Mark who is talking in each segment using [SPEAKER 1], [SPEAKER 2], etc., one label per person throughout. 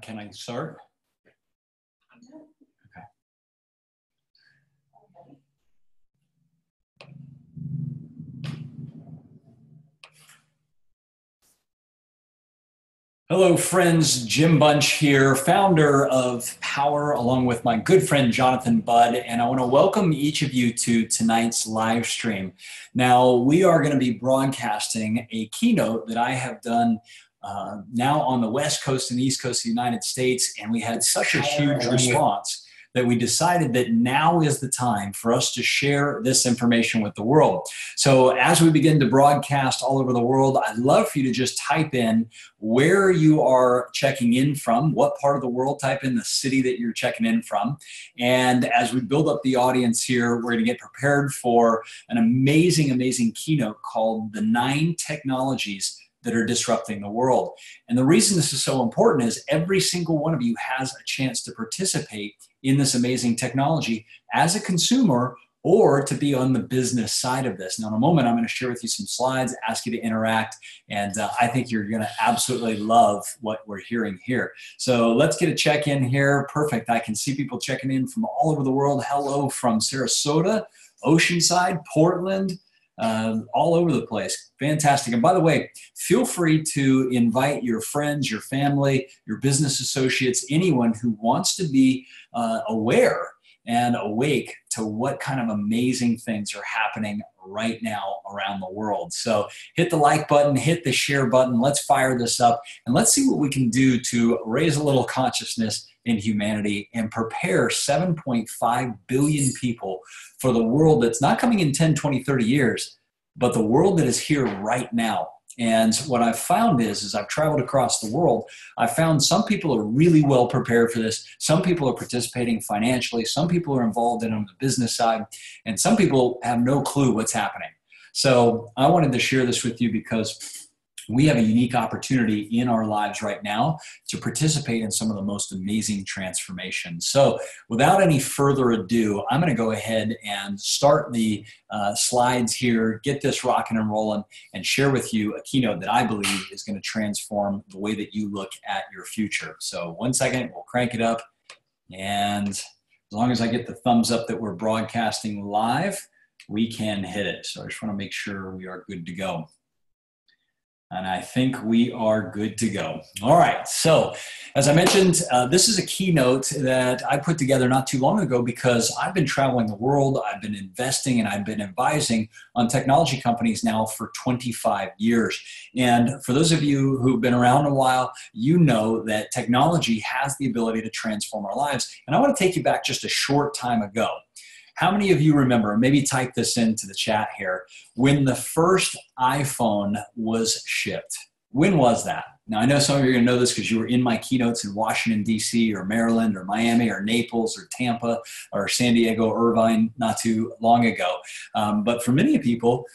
[SPEAKER 1] Can I start? Okay. Hello, friends. Jim Bunch here, founder of Power, along with my good friend Jonathan Budd, and I want to welcome each of you to tonight's live stream. Now, we are going to be broadcasting a keynote that I have done now on the West Coast and East Coast of the United States, and we had such a huge response that we decided that now is the time for us to share this information with the world. So as we begin to broadcast all over the world, I'd love for you to just type in where you are checking in from, what part of the world, type in the city that you're checking in from. And as we build up the audience here, we're gonna get prepared for an amazing, amazing keynote called the 9 Technologies that are disrupting the world. And the reason this is so important is every single one of you has a chance to participate in this amazing technology as a consumer or to be on the business side of this. Now, in a moment, I'm going to share with you some slides, ask you to interact, and I think you're going to absolutely love what we're hearing here. So let's get a check-in here. Perfect. I can see people checking in from all over the world. Hello from Sarasota, Oceanside, Portland, all over the place. Fantastic. And by the way, feel free to invite your friends, your family, your business associates, anyone who wants to be aware and awake to what kind of amazing things are happening right now around the world. So hit the like button, hit the share button. Let's fire this up and let's see what we can do to raise a little consciousness in humanity and prepare 7.5 billion people for the world that's not coming in 10, 20, 30 years, but the world that is here right now. And what I've found is I've traveled across the world, I found some people are really well prepared for this. Some people are participating financially. Some people are involved in on the business side. And some people have no clue what's happening. So I wanted to share this with you because we have a unique opportunity in our lives right now to participate in some of the most amazing transformations. So without any further ado, I'm going to go ahead and start the slides here, get this rocking and rolling, and share with you a keynote that I believe is going to transform the way that you look at your future. So 1 second, we'll crank it up. And as long as I get the thumbs up that we're broadcasting live, we can hit it. So I just want to make sure we are good to go. And I think we are good to go. All right, so as I mentioned, this is a keynote that I put together not too long ago because I've been traveling the world, I've been investing, and I've been advising on technology companies now for 25 years. And for those of you who've been around a while, you know that technology has the ability to transform our lives. And I want to take you back just a short time ago. How many of you remember, maybe type this into the chat here, when the first iPhone was shipped? When was that? Now, I know some of you are going to know this because you were in my keynotes in Washington, D.C., or Maryland, or Miami, or Naples, or Tampa, or San Diego, Irvine, not too long ago. But for many people,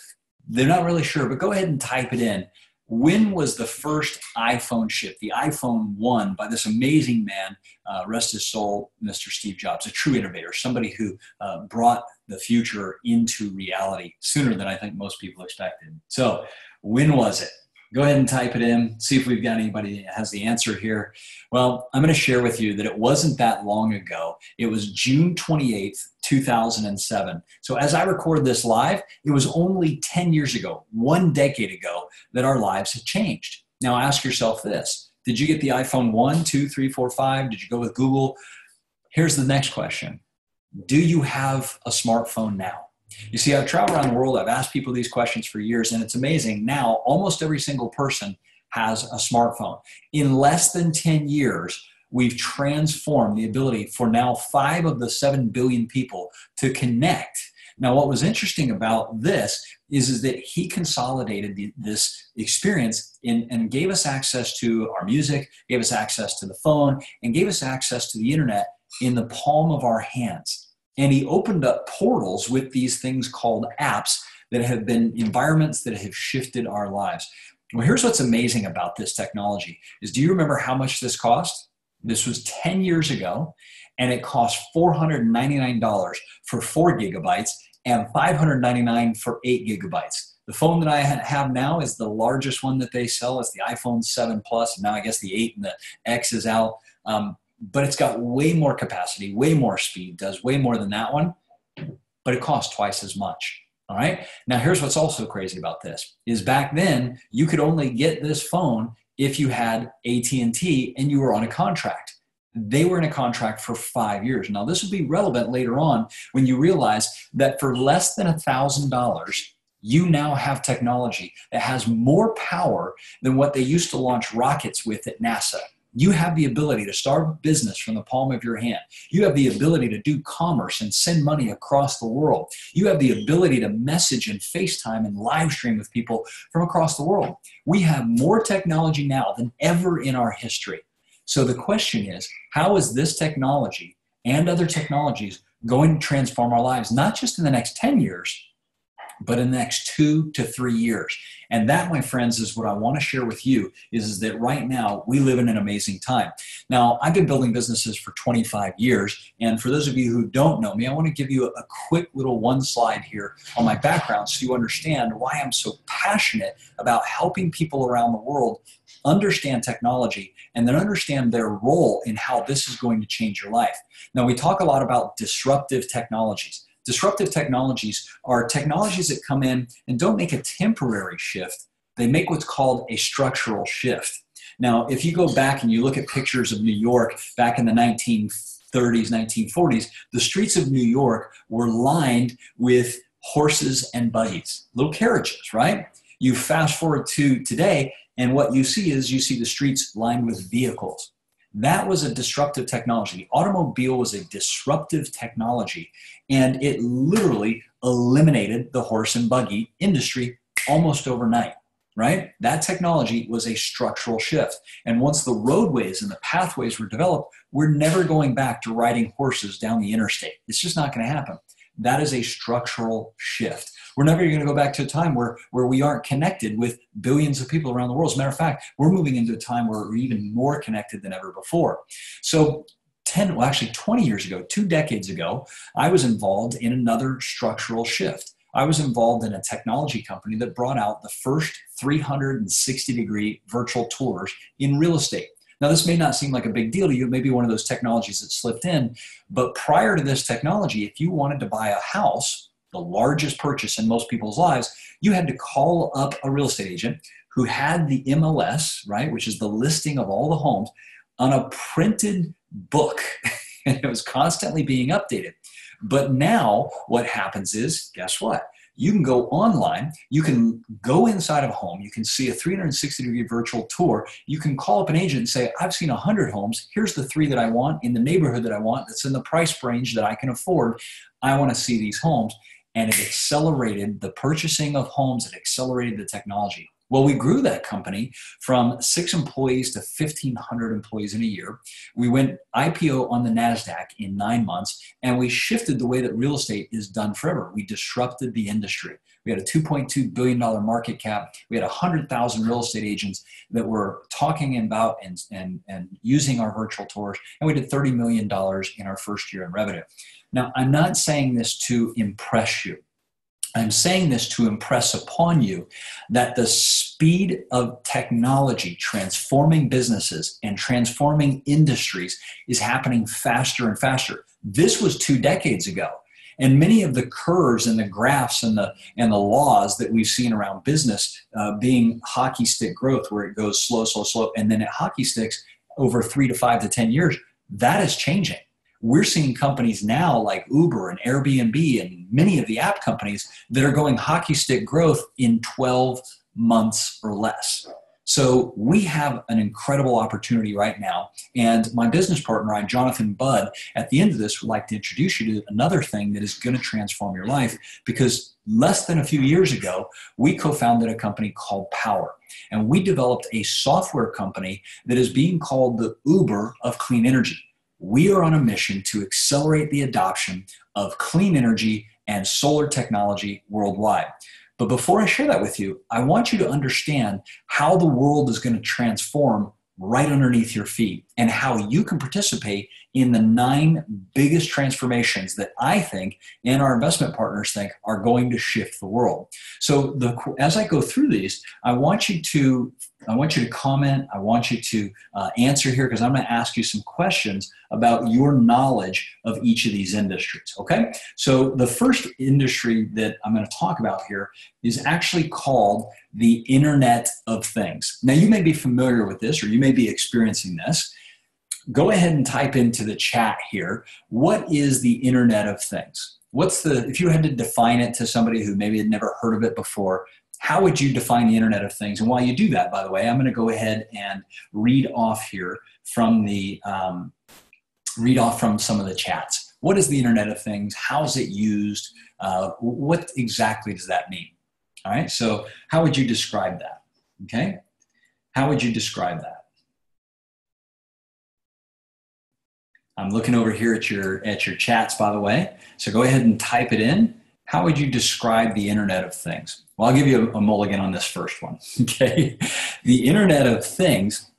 [SPEAKER 1] they're not really sure, but go ahead and type it in. When was the first iPhone shipped? The iPhone 1 by this amazing man, rest his soul, Mr. Steve Jobs, a true innovator, somebody who brought the future into reality sooner than I think most people expected. So when was it? Go ahead and type it in, see if we've got anybody that has the answer here. Well, I'm going to share with you that it wasn't that long ago. It was June 28th, 2007. So as I record this live, it was only 10 years ago, 1 decade ago, that our lives have changed. Now ask yourself this. Did you get the iPhone 1, 2, 3, 4, 5? Did you go with Google? Here's the next question. Do you have a smartphone now? You see, I've traveled around the world. I've asked people these questions for years, and it's amazing. Now, almost every single person has a smartphone. In less than 10 years, we've transformed the ability for now 5 of the 7 billion people to connect. Now, what was interesting about this is that he consolidated this experience and gave us access to our music, gave us access to the phone, and gave us access to the internet in the palm of our hands. And he opened up portals with these things called apps that have been environments that have shifted our lives. Well, here's what's amazing about this technology is, do you remember how much this cost? This was 10 years ago, and it cost $499 for 4 gigabytes and $599 for 8 gigabytes. The phone that I have now is the largest one that they sell. It's the iPhone 7 Plus. Now I guess the 8 and the X is out. But it's got way more capacity, way more speed, does way more than that one, but it costs twice as much. All right. Now, here's what's also crazy about this is back then you could only get this phone if you had AT&T and you were on a contract. They were in a contract for 5 years. Now, this will be relevant later on when you realize that for less than $1,000, you now have technology that has more power than what they used to launch rockets with at NASA. You have the ability to start business from the palm of your hand. You have the ability to do commerce and send money across the world. You have the ability to message and FaceTime and live stream with people from across the world. We have more technology now than ever in our history. So the question is, how is this technology and other technologies going to transform our lives, not just in the next 10 years, but in the next 2 to 3 years? And that, my friends, is what I want to share with you is that right now we live in an amazing time. Now, I've been building businesses for 25 years. And for those of you who don't know me, I want to give you a quick little one slide here on my background so you understand why I'm so passionate about helping people around the world understand technology and then understand their role in how this is going to change your life. Now, we talk a lot about disruptive technologies. Disruptive technologies are technologies that come in and don't make a temporary shift. They make what's called a structural shift. Now, if you go back and you look at pictures of New York back in the 1930s, 1940s, the streets of New York were lined with horses and buggies, little carriages, right? You fast forward to today, and what you see is you see the streets lined with vehicles. That was a disruptive technology. The automobile was a disruptive technology, and it literally eliminated the horse and buggy industry almost overnight, right? That technology was a structural shift. And once the roadways and the pathways were developed, we're never going back to riding horses down the interstate. It's just not going to happen. That is a structural shift. We're never going to go back to a time where we aren't connected with billions of people around the world. As a matter of fact, we're moving into a time where we're even more connected than ever before. So 20 years ago, 2 decades ago, I was involved in another structural shift. I was involved in a technology company that brought out the first 360-degree virtual tours in real estate. Now, this may not seem like a big deal to you. It may be one of those technologies that slipped in. But prior to this technology, if you wanted to buy a house, the largest purchase in most people's lives, you had to call up a real estate agent who had the MLS, right, which is the listing of all the homes, on a printed book. And it was constantly being updated. But now what happens is, guess what? You can go online, you can go inside of a home, you can see a 360-degree virtual tour, you can call up an agent and say, I've seen 100 homes, here's the 3 that I want in the neighborhood that I want, that's in the price range that I can afford, I want to see these homes. And it accelerated the purchasing of homes, it accelerated the technology. Well, we grew that company from 6 employees to 1,500 employees in a year. We went IPO on the NASDAQ in 9 months, and we shifted the way that real estate is done forever. We disrupted the industry. We had a $2.2 billion market cap. We had 100,000 real estate agents that were talking about and using our virtual tours, and we did $30 million in our first year in revenue. Now, I'm not saying this to impress you. I'm saying this to impress upon you that the speed of technology transforming businesses and transforming industries is happening faster and faster. This was 2 decades ago. And many of the curves and the graphs and the laws that we've seen around business being hockey stick growth, where it goes slow, slow, slow, and then it hockey sticks over 3 to 5 to 10 years, that is changing. We're seeing companies now like Uber and Airbnb and many of the app companies that are going hockey stick growth in 12 months or less. So we have an incredible opportunity right now. And my business partner, I'm Jonathan Budd, at the end of this would like to introduce you to another thing that is going to transform your life, because less than a few years ago, we co-founded a company called Power. And we developed a software company that is being called the Uber of clean energy. We are on a mission to accelerate the adoption of clean energy and solar technology worldwide. But before I share that with you, I want you to understand how the world is going to transform right underneath your feet, and how you can participate in the 9 biggest transformations that I think and our investment partners think are going to shift the world. So as I go through these, I want you to comment. I want you to answer here, because I'm going to ask you some questions about your knowledge of each of these industries, okay? So the first industry that I'm going to talk about here is actually called the Internet of Things. Now, you may be familiar with this, or you may be experiencing this. Go ahead and type into the chat here, what is the Internet of Things? If you had to define it to somebody who maybe had never heard of it before, how would you define the Internet of Things? And while you do that, by the way, I'm going to go ahead and read off here from some of the chats. What is the Internet of Things? How is it used? What exactly does that mean? All right, so how would you describe that? Okay, how would you describe that? I'm looking over here at your chats, by the way. So go ahead and type it in. How would you describe the Internet of Things? Well, I'll give you a mulligan on this first one, okay? The Internet of Things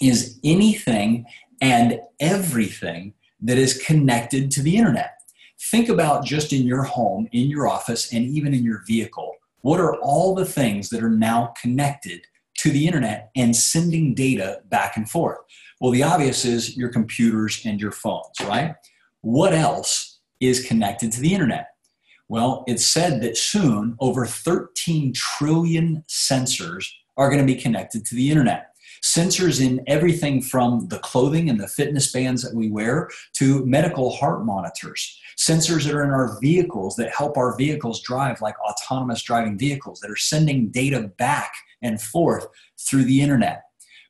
[SPEAKER 1] is anything and everything that is connected to the internet. Think about just in your home, in your office, and even in your vehicle. What are all the things that are now connected to the internet and sending data back and forth? Well, the obvious is your computers and your phones, right? What else is connected to the internet? Well, it's said that soon over 13 trillion sensors are going to be connected to the internet. Sensors in everything from the clothing and the fitness bands that we wear to medical heart monitors. Sensors that are in our vehicles that help our vehicles drive, like autonomous driving vehicles that are sending data back and forth through the internet,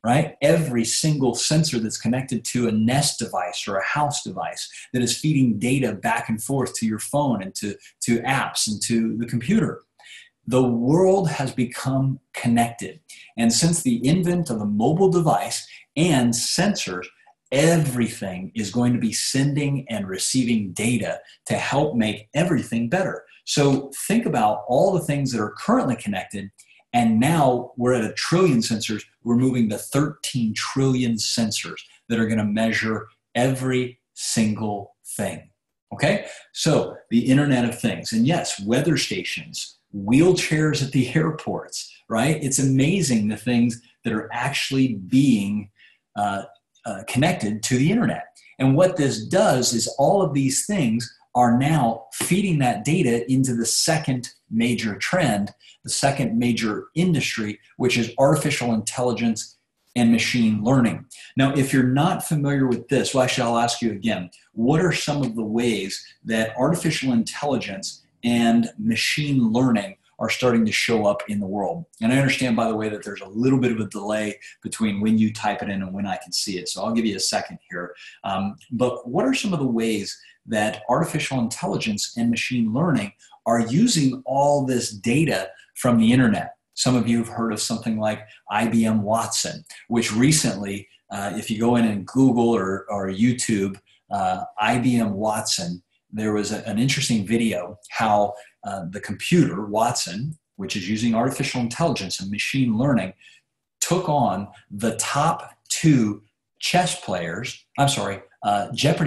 [SPEAKER 1] right? Every single sensor that's connected to a Nest device or a house device that is feeding data back and forth to your phone and to apps and to the computer. The world has become connected. And since the invent of the mobile device and sensors, everything is going to be sending and receiving data to help make everything better. So think about all the things that are currently connected, and now we're at 1 trillion sensors. We're moving to 13 trillion sensors that are going to measure every single thing. Okay? So the Internet of Things. And yes, weather stations, wheelchairs at the airports, right? It's amazing the things that are actually being connected to the internet. And what this does is all of these things are now feeding that data into the second major trend, the second major industry, which is artificial intelligence and machine learning. Now, if you're not familiar with this, well, actually, I'll ask you again, what are some of the ways that artificial intelligence and machine learning are starting to show up in the world? And I understand, by the way, that there's a little bit of a delay between when you type it in and when I can see it. So I'll give you a second here. But what are some of the ways that artificial intelligence and machine learning are using all this data from the internet? Some of you have heard of something like IBM Watson, which recently, if you go in and Google or YouTube, IBM Watson, there was an interesting video how the computer, Watson, which is using artificial intelligence and machine learning, took on the top 2 Jeopardy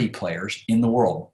[SPEAKER 1] players in the world.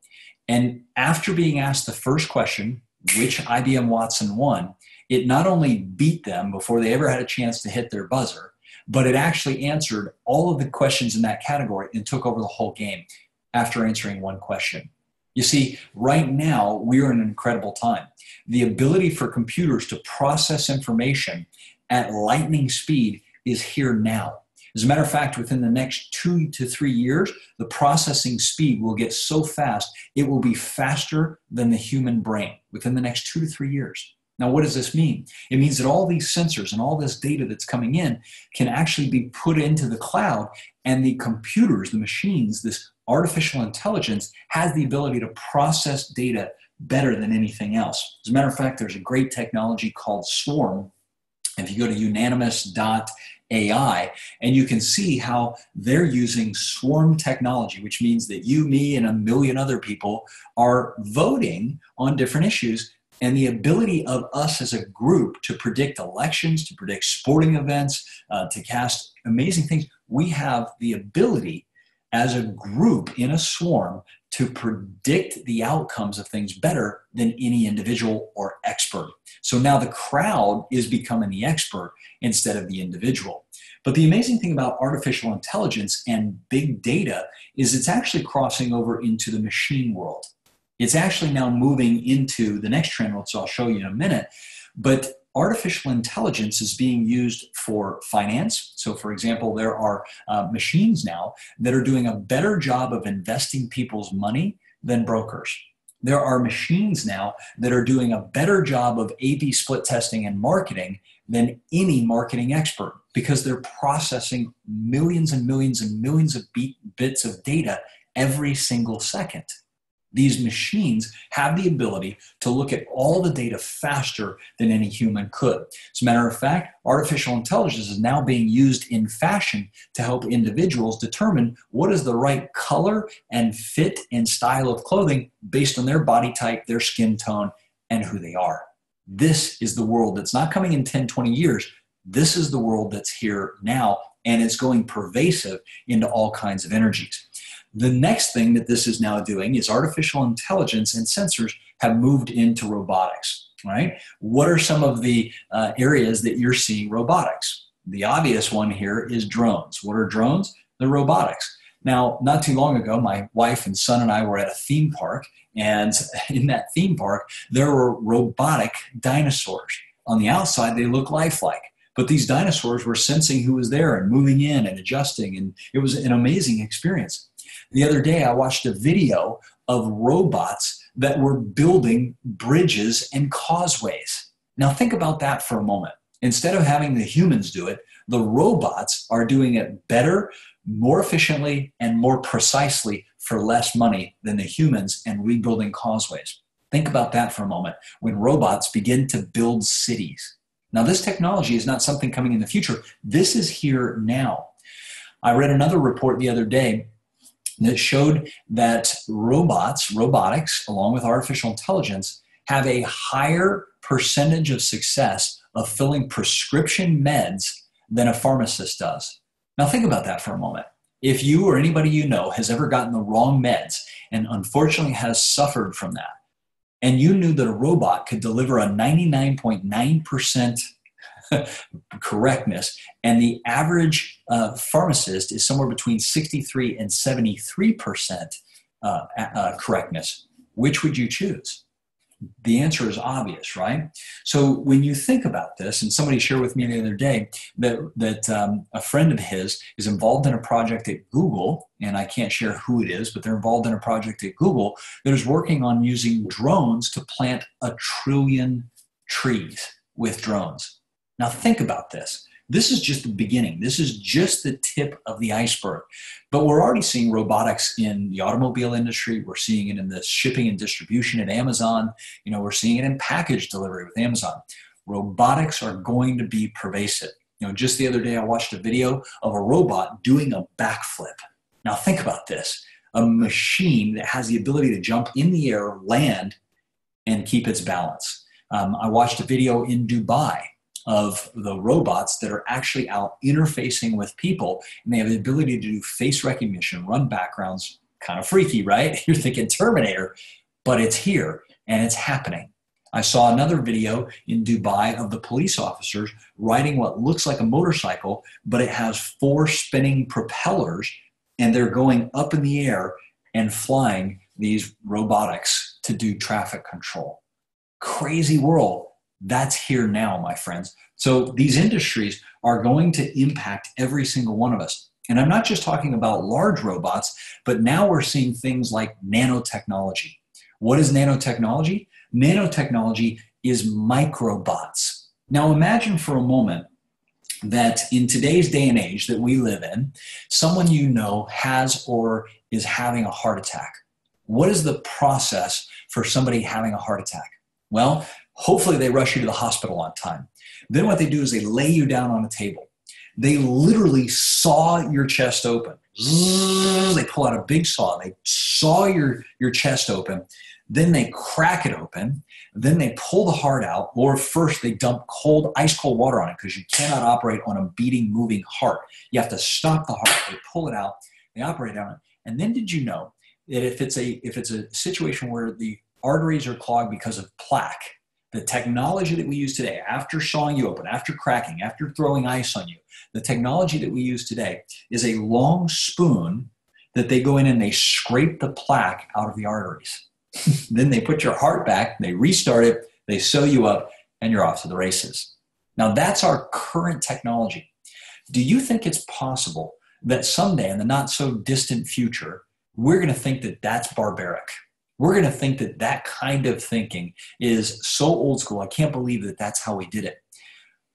[SPEAKER 1] And after being asked the first question, which IBM Watson won, it not only beat them before they ever had a chance to hit their buzzer, but it actually answered all of the questions in that category and took over the whole game after answering one question. You see, right now, we're in an incredible time. The ability for computers to process information at lightning speed is here now. As a matter of fact, within the next 2 to 3 years, the processing speed will get so fast, it will be faster than the human brain within the next 2 to 3 years. Now, what does this mean? It means that all these sensors and all this data that's coming in can actually be put into the cloud, and the computers, the machines, this artificial intelligence has the ability to process data better than anything else. As a matter of fact, there's a great technology called Swarm. If you go to unanimous.ai, and you can see how they're using Swarm technology, which means that you, me, and a million other people are voting on different issues, and the ability of us as a group to predict elections, to predict sporting events, to cast amazing things. We have the ability as a group in a swarm to predict the outcomes of things better than any individual or expert. So now the crowd is becoming the expert instead of the individual. But the amazing thing about artificial intelligence and big data is it's actually crossing over into the machine world. It's actually now moving into the next trend, which I'll show you in a minute. But artificial intelligence is being used for finance. So for example, there are machines now that are doing a better job of investing people's money than brokers. There are machines now that are doing a better job of A/B split testing and marketing than any marketing expert, because they're processing millions and millions and millions of bits of data every single second. These machines have the ability to look at all the data faster than any human could. As a matter of fact, artificial intelligence is now being used in fashion to help individuals determine what is the right color and fit and style of clothing based on their body type, their skin tone, and who they are. This is the world that's not coming in 10, 20 years. This is the world that's here now, and it's going pervasive into all kinds of energies. The next thing that this is now doing is artificial intelligence and sensors have moved into robotics, right? What are some of the areas that you're seeing robotics? The obvious one here is drones. What are drones? They're robotics. Now, not too long ago, my wife and son and I were at a theme park, and in that theme park, there were robotic dinosaurs. On the outside, they look lifelike, but these dinosaurs were sensing who was there and moving in and adjusting, and it was an amazing experience. The other day, I watched a video of robots that were building bridges and causeways. Now think about that for a moment. Instead of having the humans do it, the robots are doing it better, more efficiently, and more precisely for less money than the humans and rebuilding causeways. Think about that for a moment when robots begin to build cities. Now this technology is not something coming in the future. This is here now. I read another report the other day that showed that robotics, along with artificial intelligence, have a higher percentage of success of filling prescription meds than a pharmacist does. Now think about that for a moment. If you or anybody you know has ever gotten the wrong meds and unfortunately has suffered from that, and you knew that a robot could deliver a 99.9% correctness, and the average pharmacist is somewhere between 63 and 73% correctness, which would you choose? The answer is obvious, right? So when you think about this, and somebody shared with me the other day that a friend of his is involved in a project at Google, and I can't share who it is, but they're involved in a project at Google that is working on using drones to plant 1 trillion trees with drones. Now think about this. This is just the beginning. This is just the tip of the iceberg. But we're already seeing robotics in the automobile industry. We're seeing it in the shipping and distribution at Amazon. We're seeing it in package delivery with Amazon. Robotics are going to be pervasive. Just the other day, I watched a video of a robot doing a backflip. Now think about this. A machine that has the ability to jump in the air, land, and keep its balance. I watched a video in Dubai of the robots that are actually out interfacing with people, and they have the ability to do face recognition, run backgrounds. Kind of freaky, right? You're thinking Terminator, but it's here and it's happening. I saw another video in Dubai of the police officers riding what looks like a motorcycle, but it has 4 spinning propellers, and they're going up in the air and flying these robotics to do traffic control. Crazy world. That's here now, my friends. So these industries are going to impact every single one of us. And I'm not just talking about large robots, but now we're seeing things like nanotechnology. What is nanotechnology? Nanotechnology is microbots. Now imagine for a moment that in today's day and age that we live in, someone you know has or is having a heart attack. What is the process for somebody having a heart attack? Well, hopefully they rush you to the hospital on time. Then what they do is they lay you down on a table. They literally saw your chest open. They pull out a big saw. They saw your chest open. Then they crack it open. Then they pull the heart out, or first they dump ice cold water on it because you cannot operate on a beating, moving heart. You have to stop the heart. They pull it out. They operate on it. And then did you know that if it's a situation where the arteries are clogged because of plaque, the technology that we use today, after sawing you open, after cracking, after throwing ice on you, the technology that we use today is a long spoon that they go in and they scrape the plaque out of the arteries. Then they put your heart back, they restart it, they sew you up, and you're off to the races. Now that's our current technology. Do you think it's possible that someday in the not so distant future, we're going to think that that's barbaric? We're going to think that that kind of thinking is so old school. I can't believe that that's how we did it.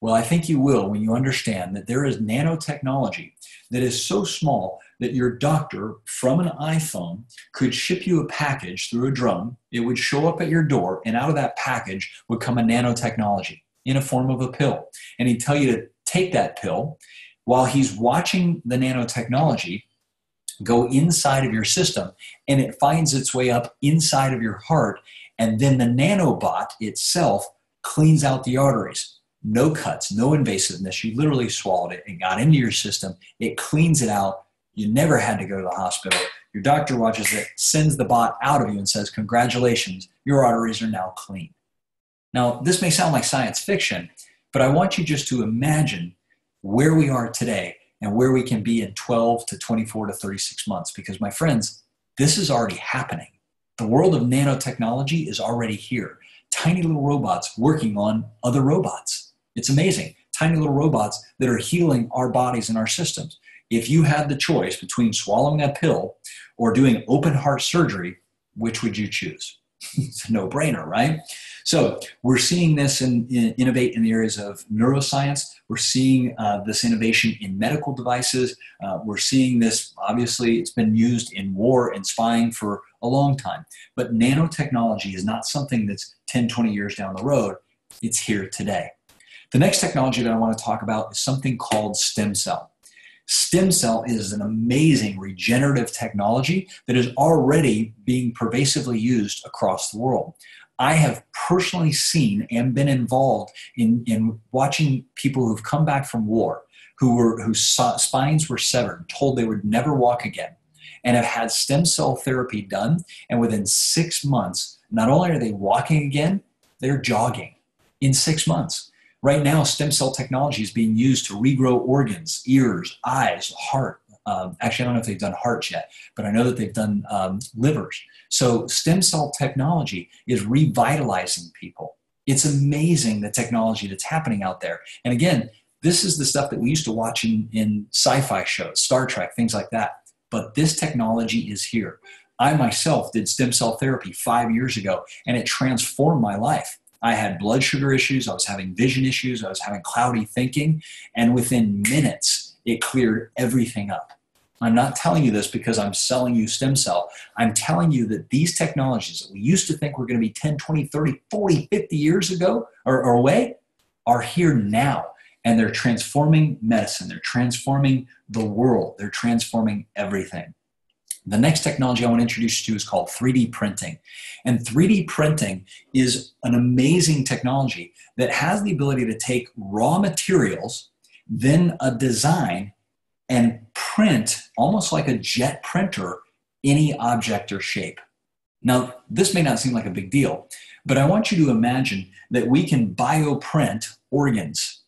[SPEAKER 1] Well, I think you will when you understand that there is nanotechnology that is so small that your doctor from an iPhone could ship you a package through a drone. It would show up at your door, and out of that package would come a nanotechnology in a form of a pill. And he'd tell you to take that pill while he's watching the nanotechnology go inside of your system, and it finds its way up inside of your heart, and then the nanobot itself cleans out the arteries. No cuts, no invasiveness. You literally swallowed it and got into your system. It cleans it out. You never had to go to the hospital. Your doctor watches it, sends the bot out of you and says, congratulations, your arteries are now clean. Now, this may sound like science fiction, but I want you just to imagine where we are today and where we can be in 12 to 24 to 36 months. Because my friends, this is already happening. The world of nanotechnology is already here. Tiny little robots working on other robots. It's amazing. Tiny little robots that are healing our bodies and our systems. If you had the choice between swallowing that pill or doing open heart surgery, which would you choose? It's a no-brainer, right? So we're seeing this innovate in the areas of neuroscience. We're seeing this innovation in medical devices. We're seeing this, obviously, it's been used in war and spying for a long time. But nanotechnology is not something that's 10, 20 years down the road. It's here today. The next technology that I want to talk about is something called stem cell. Stem cell is an amazing regenerative technology that is already being pervasively used across the world. I have personally seen and been involved in watching people who've come back from war, whose spines were severed, told they would never walk again, and have had stem cell therapy done. And within 6 months, not only are they walking again, they're jogging in 6 months. Right now, stem cell technology is being used to regrow organs, ears, eyes, heart. Actually, I don't know if they've done hearts yet, but I know that they've done livers. So stem cell technology is revitalizing people. It's amazing the technology that's happening out there. And again, this is the stuff that we used to watch in sci-fi shows, Star Trek, things like that. But this technology is here. I myself did stem cell therapy 5 years ago, and it transformed my life. I had blood sugar issues, I was having vision issues, I was having cloudy thinking, and within minutes, it cleared everything up. I'm not telling you this because I'm selling you stem cell. I'm telling you that these technologies that we used to think were going to be 10, 20, 30, 40, 50 years ago or away are here now. And they're transforming medicine. They're transforming the world. They're transforming everything. The next technology I want to introduce you to is called 3D printing. And 3D printing is an amazing technology that has the ability to take raw materials, then a design, and print, almost like a jet printer, any object or shape. Now, this may not seem like a big deal, but I want you to imagine that we can bioprint organs.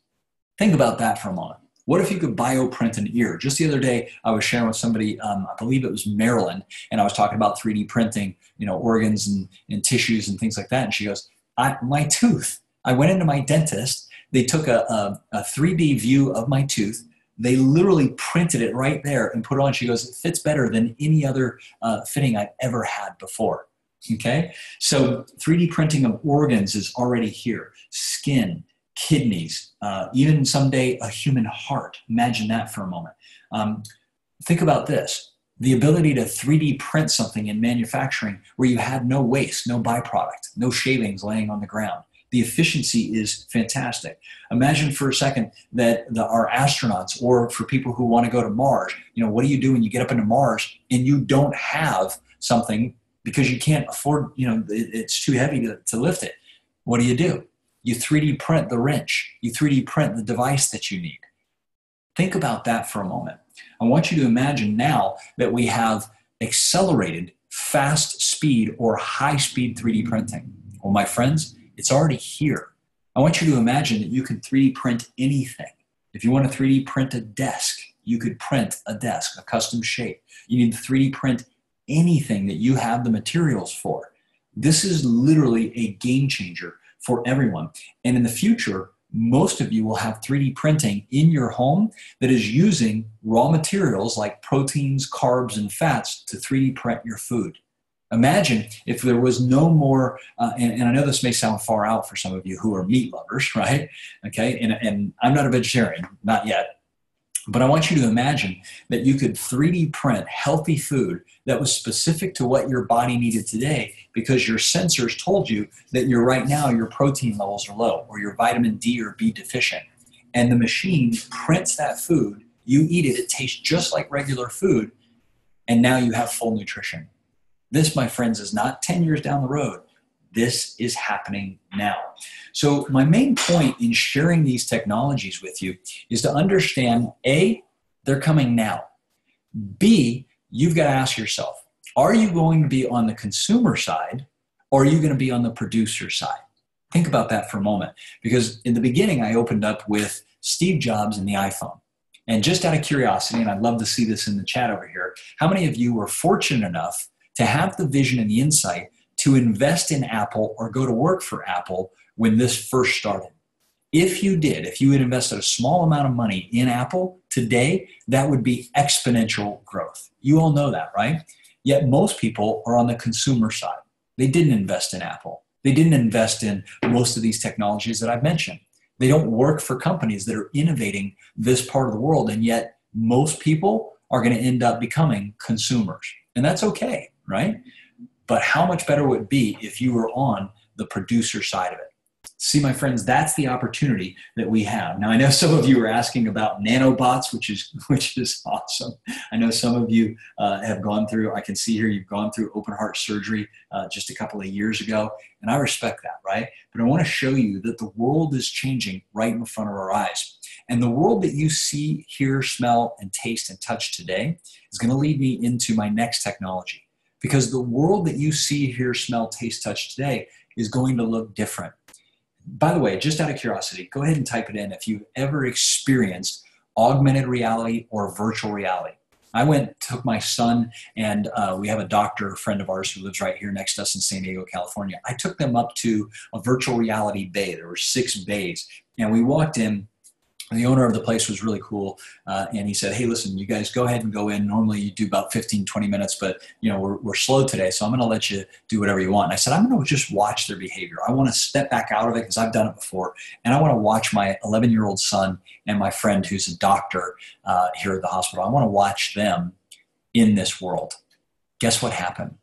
[SPEAKER 1] Think about that for a moment. What if you could bioprint an ear? Just the other day, I was sharing with somebody, I believe it was Maryland, and I was talking about 3D printing, organs and tissues and things like that. And she goes, my tooth. I went into my dentist. They took a 3D view of my tooth. They literally printed it right there and put it on. She goes, it fits better than any other fitting I've ever had before. Okay? So 3D printing of organs is already here. Skin, kidneys, even someday a human heart. Imagine that for a moment. Think about this. The ability to 3D print something in manufacturing where you had no waste, no byproduct, no shavings laying on the ground. The efficiency is fantastic. Imagine for a second that our astronauts, or for people who want to go to Mars, what do you do when you get up into Mars and you don't have something because you can't afford, it's too heavy to lift it. What do? You 3D print the wrench. You 3D print the device that you need. Think about that for a moment. I want you to imagine now that we have accelerated fast speed or high speed 3D printing. Well, my friends, it's already here. I want you to imagine that you can 3D print anything. If you want to 3D print a desk, you could print a desk, a custom shape. You need to 3D print anything that you have the materials for. This is literally a game changer for everyone. And in the future, most of you will have 3D printing in your home that is using raw materials like proteins, carbs, and fats to 3D print your food. Imagine if there was no more, and I know this may sound far out for some of you who are meat lovers, right? Okay, and I'm not a vegetarian, not yet. But I want you to imagine that you could 3D print healthy food that was specific to what your body needed today because your sensors told you that right now your protein levels are low or your vitamin D or B deficient. And the machine prints that food, you eat it, it tastes just like regular food, and now you have full nutrition. This, my friends, is not 10 years down the road. This is happening now. So my main point in sharing these technologies with you is to understand, A, they're coming now. B, you've got to ask yourself, are you going to be on the consumer side or are you going to be on the producer side? Think about that for a moment, because in the beginning, I opened up with Steve Jobs and the iPhone. And just out of curiosity, and I'd love to see this in the chat over here, how many of you were fortunate enough to have the vision and the insight to invest in Apple or go to work for Apple when this first started? If you did, if you had invested a small amount of money in Apple today, that would be exponential growth. You all know that, right? Yet most people are on the consumer side. They didn't invest in Apple. They didn't invest in most of these technologies that I've mentioned. They don't work for companies that are innovating this part of the world, and yet most people are going to end up becoming consumers. And that's okay, right? But how much better would it be if you were on the producer side of it? See, my friends, that's the opportunity that we have. Now, I know some of you are asking about nanobots, which is awesome. I know some of you have gone through, I can see here you've gone through open heart surgery just a couple of years ago, and I respect that, right? But I want to show you that the world is changing right in front of our eyes. And the world that you see, hear, smell, and taste and touch today is going to lead me into my next technology. Because the world that you see, hear, smell, taste, touch today is going to look different. By the way, just out of curiosity, go ahead and type it in if you've ever experienced augmented reality or virtual reality. I took my son, and we have a doctor, a friend of ours who lives right here next to us in San Diego, California. I took them up to a virtual reality bay. There were 6 bays, and we walked in. The owner of the place was really cool, and he said, hey, listen, you guys go ahead and go in. Normally you do about 15, 20 minutes, but we're slow today, so I'm going to let you do whatever you want. And I said, I'm going to just watch their behavior. I want to step back out of it because I've done it before, and I want to watch my 11-year-old son and my friend who's a doctor here at the hospital. I want to watch them in this world. Guess what happened?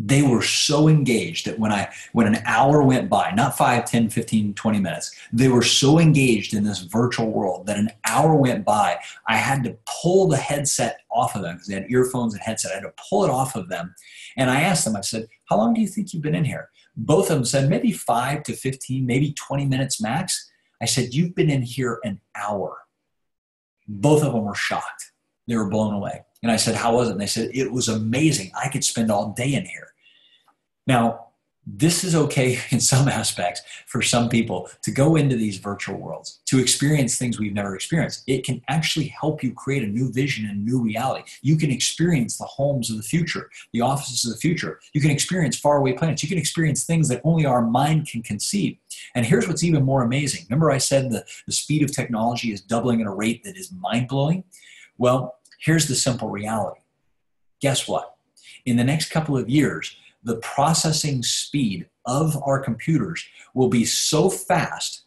[SPEAKER 1] They were so engaged that when an hour went by, not 5, 10, 15, 20 minutes, they were so engaged in this virtual world that an hour went by, I had to pull the headset off of them because they had earphones and headset. I had to pull it off of them. And I asked them, I said, how long do you think you've been in here? Both of them said maybe 5 to 15, maybe 20 minutes max. I said, you've been in here an hour. Both of them were shocked. They were blown away. And I said, how was it? And they said, it was amazing. I could spend all day in here. Now, this is okay in some aspects for some people to go into these virtual worlds, to experience things we've never experienced. It can actually help you create a new vision and new reality. You can experience the homes of the future, the offices of the future. You can experience faraway planets. You can experience things that only our mind can conceive. And here's what's even more amazing. Remember I said the speed of technology is doubling at a rate that is mind-blowing? Well, here's the simple reality. Guess what? In the next couple of years, the processing speed of our computers will be so fast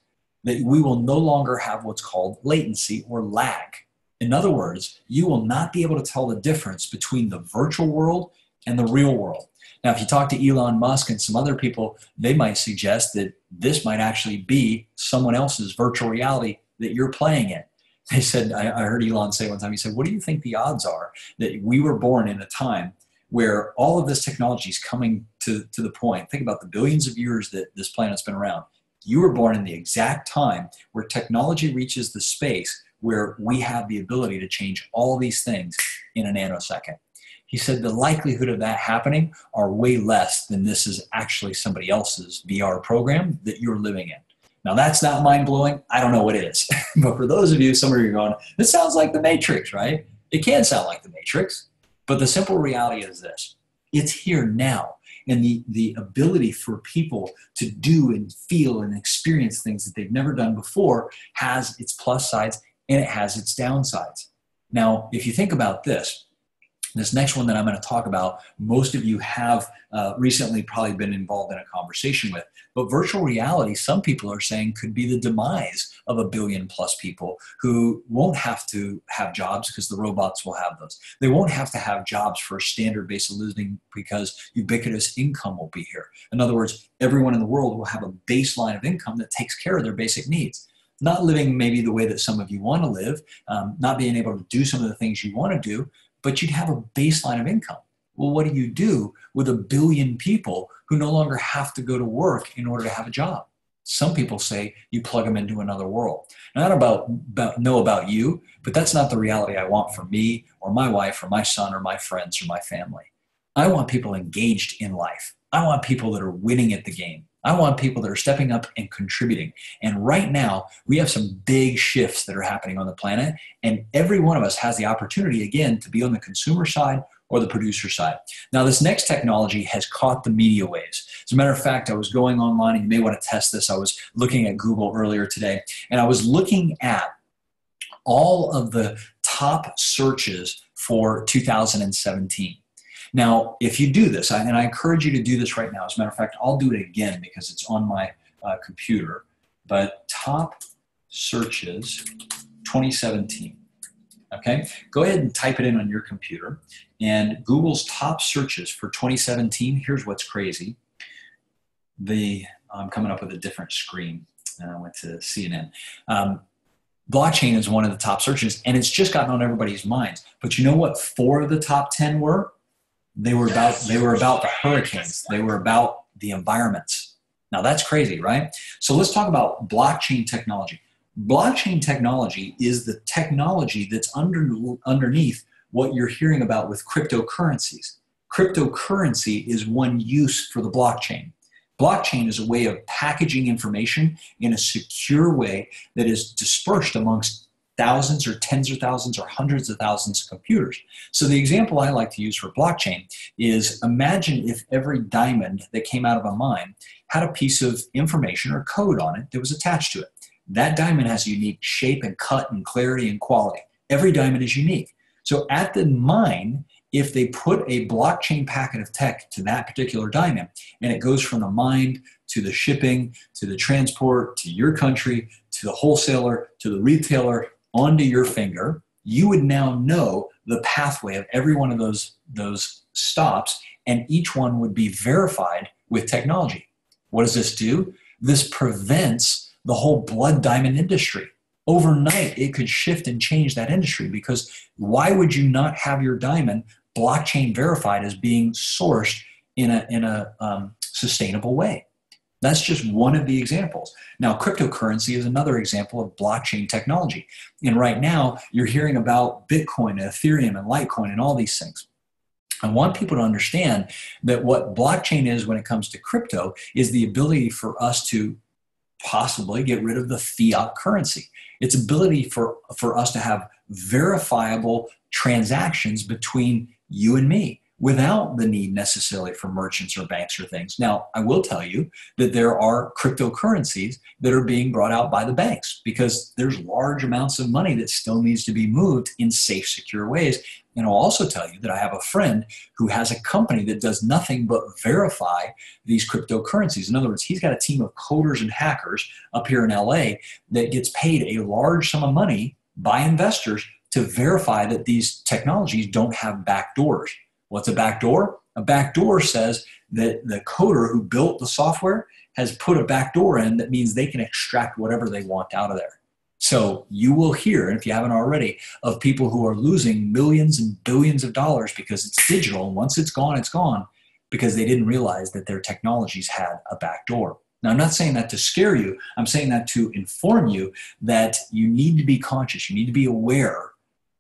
[SPEAKER 1] that we will no longer have what's called latency or lag. In other words, you will not be able to tell the difference between the virtual world and the real world. Now, if you talk to Elon Musk and some other people, they might suggest that this might actually be someone else's virtual reality that you're playing in. They said, I heard Elon say one time, he said, what do you think the odds are that we were born in a time where all of this technology is coming to the point. Think about the billions of years that this planet's been around. You were born in the exact time where technology reaches the space where we have the ability to change all these things in a nanosecond. He said the likelihood of that happening are way less than this is actually somebody else's VR program that you're living in. Now that's not mind-blowing. I don't know what is. But for those of you, some of you are going, this sounds like the Matrix, right? It can sound like the Matrix, but the simple reality is this. It's here now. And the ability for people to do and feel and experience things that they've never done before has its plus sides and it has its downsides. Now, if you think about this next one that I'm going to talk about, most of you have recently probably been involved in a conversation with. But virtual reality, some people are saying, could be the demise of 1 billion plus people who won't have to have jobs because the robots will have those. They won't have to have jobs for a standard base of living because ubiquitous income will be here. In other words, everyone in the world will have a baseline of income that takes care of their basic needs. Not living maybe the way that some of you want to live, not being able to do some of the things you want to do, but you'd have a baseline of income. Well, what do you do with 1 billion people who no longer have to go to work in order to have a job? Some people say you plug them into another world. Now, I don't know about you, but that's not the reality I want for me or my wife or my son or my friends or my family. I want people engaged in life. I want people that are winning at the game. I want people that are stepping up and contributing. And right now, we have some big shifts that are happening on the planet, and every one of us has the opportunity, again, to be on the consumer side or the producer side. Now, this next technology has caught the media waves. As a matter of fact, I was going online, and you may want to test this. I was looking at Google earlier today, and I was looking at all of the top searches for 2017. Now, if you do this, and I encourage you to do this right now. As a matter of fact, I'll do it again because it's on my computer. But top searches 2017. Okay, go ahead and type it in on your computer. And Google's top searches for 2017, here's what's crazy. I'm coming up with a different screen. I went to CNN. Blockchain is one of the top searches, and it's just gotten on everybody's minds. But you know what 4 of the top 10 were? They were about the hurricanes. They were about the environments. Now that's crazy, right? So let's talk about blockchain technology. Blockchain technology is the technology that's underneath what you're hearing about with cryptocurrencies. Cryptocurrency is one use for the blockchain. Blockchain is a way of packaging information in a secure way that is dispersed amongst thousands or tens of thousands or hundreds of thousands of computers. So the example I like to use for blockchain is, imagine if every diamond that came out of a mine had a piece of information or code on it that was attached to it. That diamond has a unique shape and cut and clarity and quality. Every diamond is unique. So at the mine, if they put a blockchain packet of tech to that particular diamond, and it goes from the mine to the shipping, to the transport, to your country, to the wholesaler, to the retailer, onto your finger, you would now know the pathway of every one of those stops, and each one would be verified with technology. What does this do? This prevents the whole blood diamond industry. Overnight, it could shift and change that industry, because why would you not have your diamond blockchain verified as being sourced in a sustainable way? That's just one of the examples. Now, cryptocurrency is another example of blockchain technology. And right now, you're hearing about Bitcoin, Ethereum, and Litecoin, and all these things. I want people to understand that what blockchain is when it comes to crypto is the ability for us to possibly get rid of the fiat currency. Its ability for us to have verifiable transactions between you and me, without the need necessarily for merchants or banks or things. Now, I will tell you that there are cryptocurrencies that are being brought out by the banks, because there's large amounts of money that still needs to be moved in safe, secure ways. And I'll also tell you that I have a friend who has a company that does nothing but verify these cryptocurrencies. In other words, he's got a team of coders and hackers up here in LA that gets paid a large sum of money by investors to verify that these technologies don't have backdoors. What's a backdoor? A backdoor says that the coder who built the software has put a backdoor in that means they can extract whatever they want out of there. So you will hear, and if you haven't already, of people who are losing millions and billions of dollars because it's digital. And once it's gone because they didn't realize that their technologies had a back door. Now, I'm not saying that to scare you. I'm saying that to inform you that you need to be conscious. You need to be aware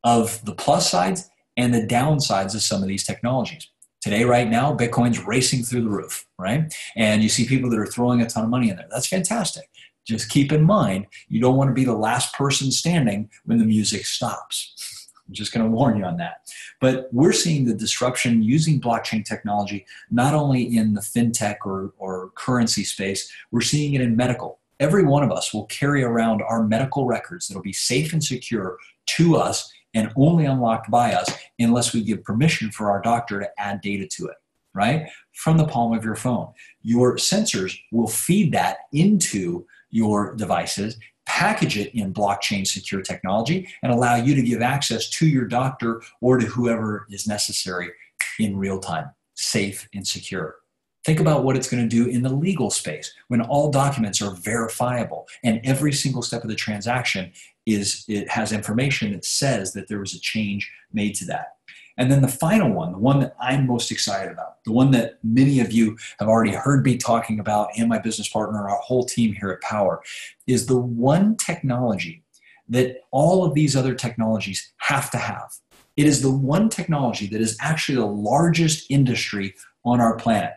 [SPEAKER 1] of the plus sides and the downsides of some of these technologies. Today, right now, Bitcoin's racing through the roof, right? And you see people that are throwing a ton of money in there. That's fantastic. Just keep in mind, you don't want to be the last person standing when the music stops. I'm just going to warn you on that. But we're seeing the disruption using blockchain technology, not only in the fintech or currency space, we're seeing it in medical. Every one of us will carry around our medical records that'll be safe and secure to us and only unlocked by us unless we give permission for our doctor to add data to it, right? From the palm of your phone. Your sensors will feed that into your devices, package it in blockchain secure technology, and allow you to give access to your doctor or to whoever is necessary in real time, safe and secure. Think about what it's going to do in the legal space when all documents are verifiable and every single step of the transaction it has information that says that there was a change made to that. And then the final one, the one that I'm most excited about, the one that many of you have already heard me talking about and my business partner, our whole team here at Power, is the one technology that all of these other technologies have to have. It is the one technology that is actually the largest industry on our planet.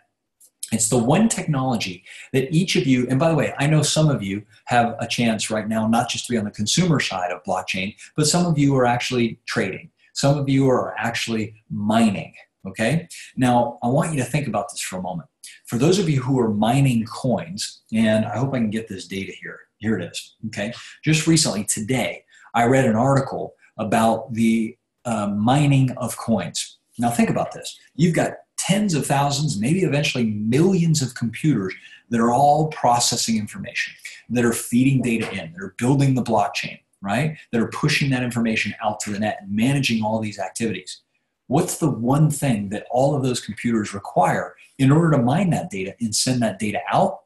[SPEAKER 1] It's the one technology that each of you, and by the way, I know some of you have a chance right now, not just to be on the consumer side of blockchain, but some of you are actually trading. Some of you are actually mining, okay? Now, I want you to think about this for a moment. For those of you who are mining coins, and I hope I can get this data here. Here it is, okay? Just recently, today, I read an article about the mining of coins. Now, think about this. You've got tens of thousands, maybe eventually millions of computers that are all processing information, that are feeding data in, that are building the blockchain, right? That are pushing that information out to the net and managing all these activities. What's the one thing that all of those computers require in order to mine that data and send that data out?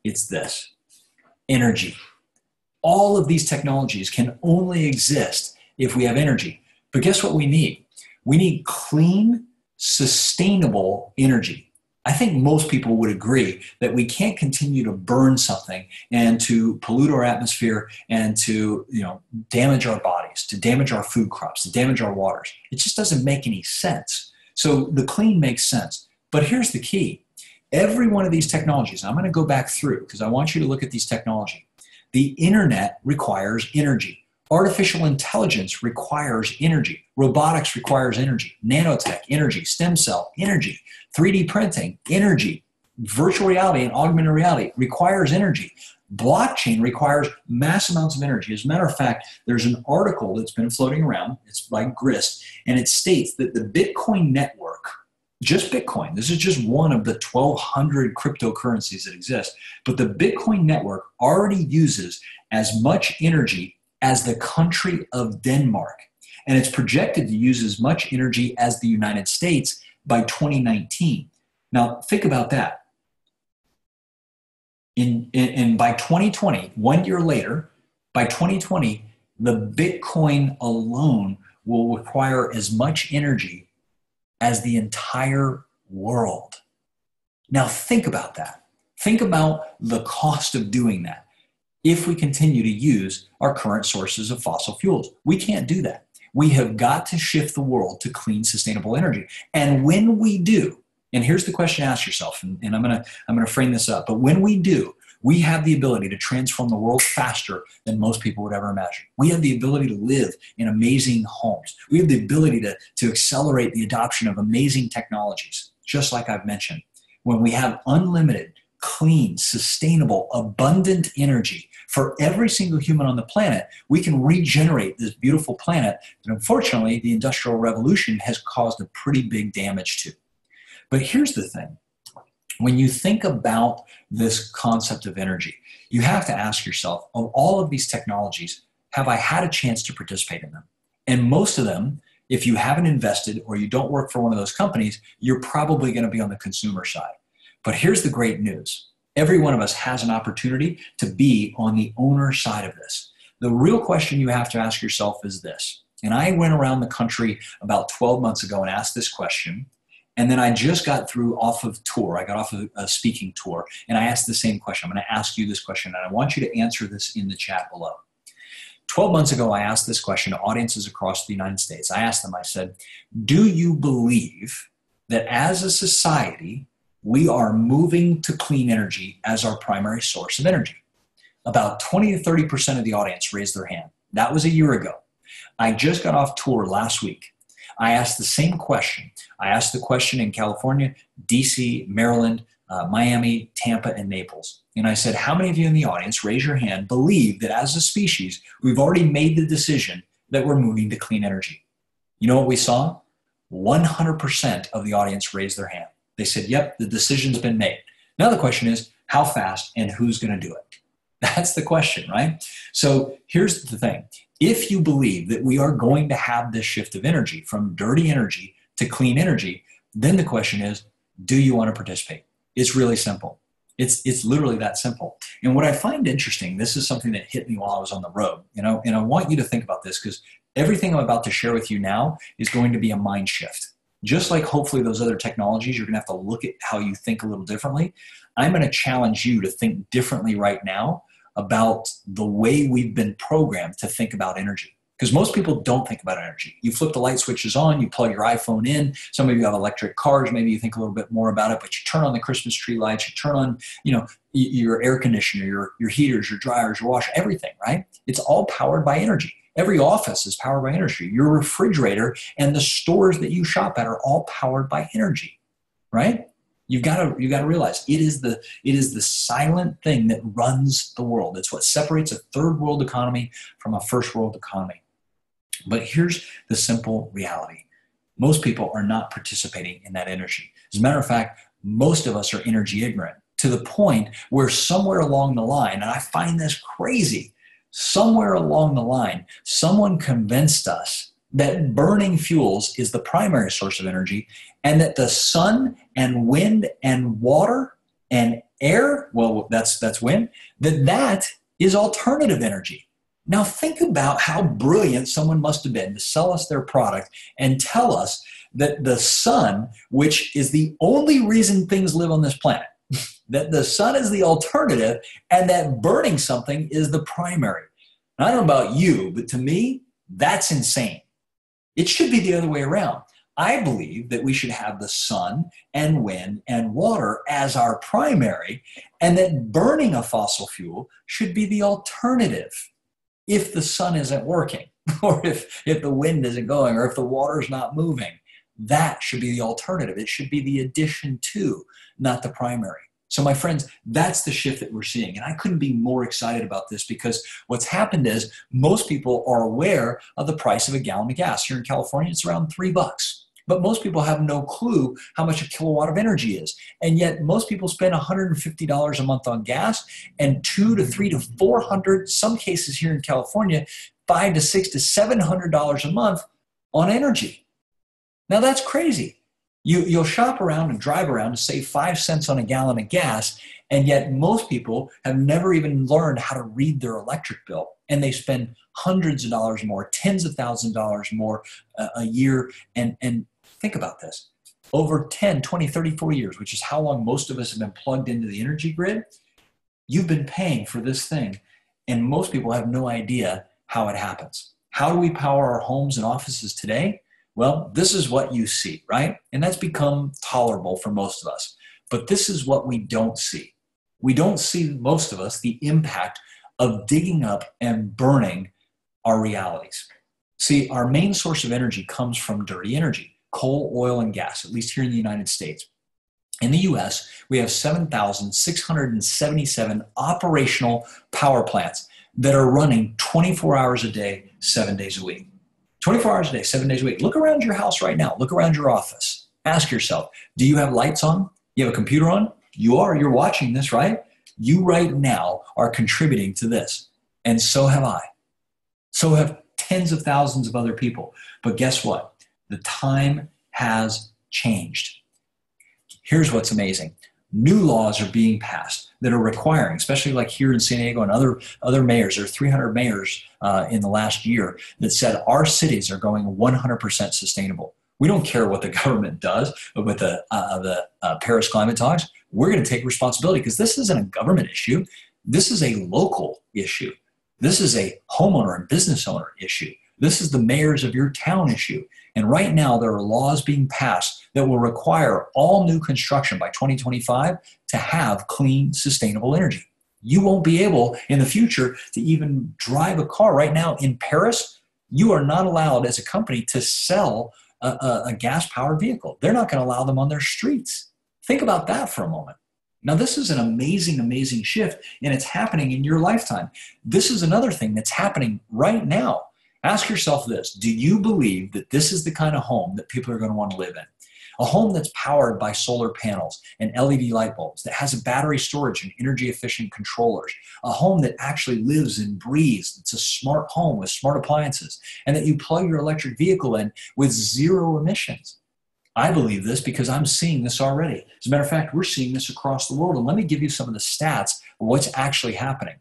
[SPEAKER 1] It's this: energy. All of these technologies can only exist if we have energy. But guess what we need? We need clean, sustainable energy. I think most people would agree that we can't continue to burn something and to pollute our atmosphere and to, damage our bodies, to damage our food crops, to damage our waters. It just doesn't make any sense. So the clean makes sense. But here's the key. Every one of these technologies, and I'm going to go back through because I want you to look at these technologies. The internet requires energy. Artificial intelligence requires energy. Robotics requires energy. Nanotech, energy. Stem cell, energy. 3D printing, energy. Virtual reality and augmented reality requires energy. Blockchain requires mass amounts of energy. As a matter of fact, there's an article that's been floating around. It's by Grist, and it states that the Bitcoin network, just Bitcoin, this is just one of the 1,200 cryptocurrencies that exist, but the Bitcoin network already uses as much energy as the country of Denmark. And it's projected to use as much energy as the United States by 2019. Now, think about that. By 2020, 1 year later, by 2020, the Bitcoin alone will require as much energy as the entire world. Now, think about that. Think about the cost of doing that. If we continue to use our current sources of fossil fuels, we can't do that. We have got to shift the world to clean, sustainable energy. And when we do, and here's the question to ask yourself, and I'm gonna frame this up, but when we do, we have the ability to transform the world faster than most people would ever imagine. We have the ability to live in amazing homes. We have the ability to accelerate the adoption of amazing technologies, just like I've mentioned. When we have unlimited, clean, sustainable, abundant energy for every single human on the planet, we can regenerate this beautiful planet that unfortunately the Industrial Revolution has caused a pretty big damage to. But here's the thing. When you think about this concept of energy, you have to ask yourself, of all of these technologies, have I had a chance to participate in them? And most of them, if you haven't invested or you don't work for one of those companies, you're probably going to be on the consumer side. But here's the great news. Every one of us has an opportunity to be on the owner side of this. The real question you have to ask yourself is this. And I went around the country about 12 months ago and asked this question. And then I just got off of tour. I got off of a speaking tour, and I asked the same question. I'm going to ask you this question, and I want you to answer this in the chat below. 12 months ago, I asked this question to audiences across the United States. I asked them, I said, do you believe that as a society, we are moving to clean energy as our primary source of energy? About 20 to 30% of the audience raised their hand. That was a year ago. I just got off tour last week. I asked the same question. I asked the question in California, DC, Maryland, Miami, Tampa, and Naples. And I said, how many of you in the audience, raise your hand, believe that as a species, we've already made the decision that we're moving to clean energy? You know what we saw? 100% of the audience raised their hand. They said, yep, the decision's been made. Now the question is, how fast and who's going to do it? That's the question, right? So here's the thing. If you believe that we are going to have this shift of energy from dirty energy to clean energy, then the question is, do you want to participate? It's really simple. It's literally that simple. And what I find interesting, this is something that hit me while I was on the road, and I want you to think about this, because everything I'm about to share with you now is going to be a mind shift. Just like hopefully those other technologies, you're going to have to look at how you think a little differently. I'm going to challenge you to think differently right now about the way we've been programmed to think about energy. Because most people don't think about energy. You flip the light switches on, you plug your iPhone in. Some of you have electric cars. Maybe you think a little bit more about it, but you turn on the Christmas tree lights, you turn on, your air conditioner, your heaters, your dryers, your washer, everything, right? It's all powered by energy. Every office is powered by energy. Your refrigerator and the stores that you shop at are all powered by energy, right? You've got to realize it is the silent thing that runs the world. It's what separates a third world economy from a first world economy. But here's the simple reality. Most people are not participating in that energy. As a matter of fact, most of us are energy ignorant, to the point where somewhere along the line, and I find this crazy, somewhere along the line, someone convinced us that burning fuels is the primary source of energy, and that the sun and wind and water and air, well, that's wind, that is alternative energy. Now think about how brilliant someone must have been to sell us their product and tell us that the sun, which is the only reason things live on this planet, that the sun is the alternative, and that burning something is the primary. And I don't know about you, but to me, that's insane. It should be the other way around. I believe that we should have the sun and wind and water as our primary, and that burning a fossil fuel should be the alternative if the sun isn't working, or if the wind isn't going, or if the water's not moving. That should be the alternative. It should be the addition to, not the primary. So my friends, that's the shift that we're seeing. And I couldn't be more excited about this, because what's happened is most people are aware of the price of a gallon of gas. Here in California, it's around $3. But most people have no clue how much a kilowatt of energy is. And yet most people spend $150 a month on gas, and $200 to $300 to $400, some cases here in California, $500 to $600 to $700 a month on energy. Now that's crazy. You'll shop around and drive around to save 5 cents on a gallon of gas, and yet most people have never even learned how to read their electric bill, and they spend hundreds of dollars more, tens of thousands of dollars more a year. And think about this. Over 10, 20, 30, 40 years, which is how long most of us have been plugged into the energy grid, you've been paying for this thing, and most people have no idea how it happens. How do we power our homes and offices today? Well, this is what you see, right? And that's become tolerable for most of us. But this is what we don't see. We don't see, most of us, the impact of digging up and burning our realities. See, our main source of energy comes from dirty energy, coal, oil, and gas, at least here in the United States. In the US, we have 7,677 operational power plants that are running 24 hours a day, 7 days a week. 24 hours a day, 7 days a week. Look around your house right now. Look around your office. Ask yourself, do you have lights on? You have a computer on? You are. You're watching this, right? You right now are contributing to this. And so have I. So have tens of thousands of other people. But guess what? The time has changed. Here's what's amazing. new laws are being passed that are requiring, especially like here in San Diego and other mayors, there are 300 mayors in the last year that said our cities are going 100% sustainable. We don't care what the government does with the Paris climate talks. We're going to take responsibility because this isn't a government issue. This is a local issue. This is a homeowner and business owner issue. This is the mayors of your town issue. And right now, there are laws being passed that will require all new construction by 2025 to have clean, sustainable energy. You won't be able in the future to even drive a car. Right now in Paris, you are not allowed as a company to sell a gas-powered vehicle. They're not going to allow them on their streets. Think about that for a moment. Now, this is an amazing, amazing shift, and it's happening in your lifetime. This is another thing that's happening right now. Ask yourself this: do you believe that this is the kind of home that people are going to want to live in? A home that's powered by solar panels and LED light bulbs, that has a battery storage and energy efficient controllers, a home that actually lives and breathes. It's a smart home with smart appliances, and that you plug your electric vehicle in with zero emissions. I believe this because I'm seeing this already. As a matter of fact, we're seeing this across the world. And let me give you some of the stats of what's actually happening.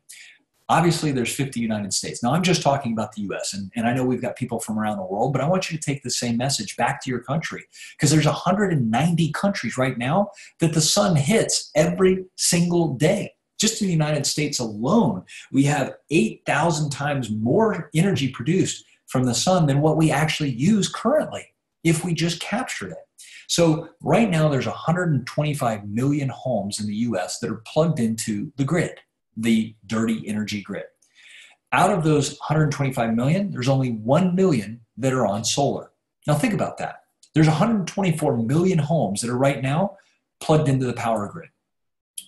[SPEAKER 1] Obviously, there's 50 United States. Now, I'm just talking about the US, and I know we've got people from around the world, but I want you to take the same message back to your country, because there's 190 countries right now that the sun hits every single day. Just in the United States alone, we have 8,000 times more energy produced from the sun than what we actually use currently, if we just captured it. So right now, there's 125 million homes in the US that are plugged into the grid, the dirty energy grid. Out of those 125 million, there's only 1 million that are on solar. Now think about that. There's 124 million homes that are right now plugged into the power grid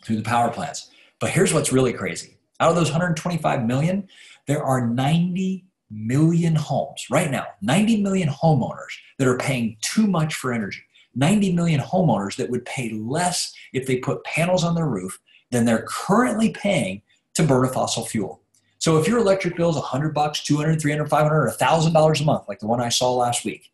[SPEAKER 1] through the power plants. But here's what's really crazy. Out of those 125 million, there are 90 million homes right now, 90 million homeowners that are paying too much for energy. 90 million homeowners that would pay less if they put panels on their roof than they're currently paying to burn a fossil fuel. So if your electric bill is $100, $200, $300, $500, $1,000 a month, like the one I saw last week,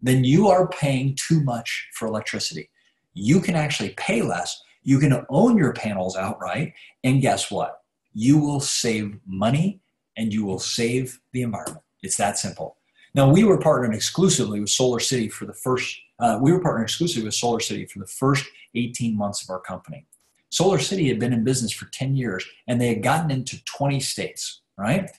[SPEAKER 1] then you are paying too much for electricity. You can actually pay less. You can own your panels outright. And guess what? You will save money and you will save the environment. It's that simple. Now, we were partnered exclusively with Solar City for the first 18 months of our company. Solar City had been in business for 10 years, and they had gotten into 20 states, right?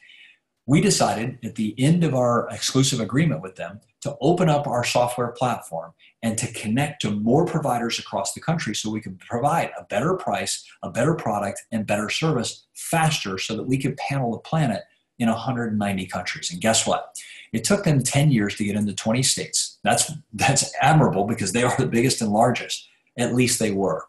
[SPEAKER 1] We decided at the end of our exclusive agreement with them to open up our software platform and to connect to more providers across the country so we could provide a better price, a better product, and better service faster so that we could panel the planet in 190 countries. And guess what? It took them 10 years to get into 20 states. That's admirable because they are the biggest and largest. At least they were.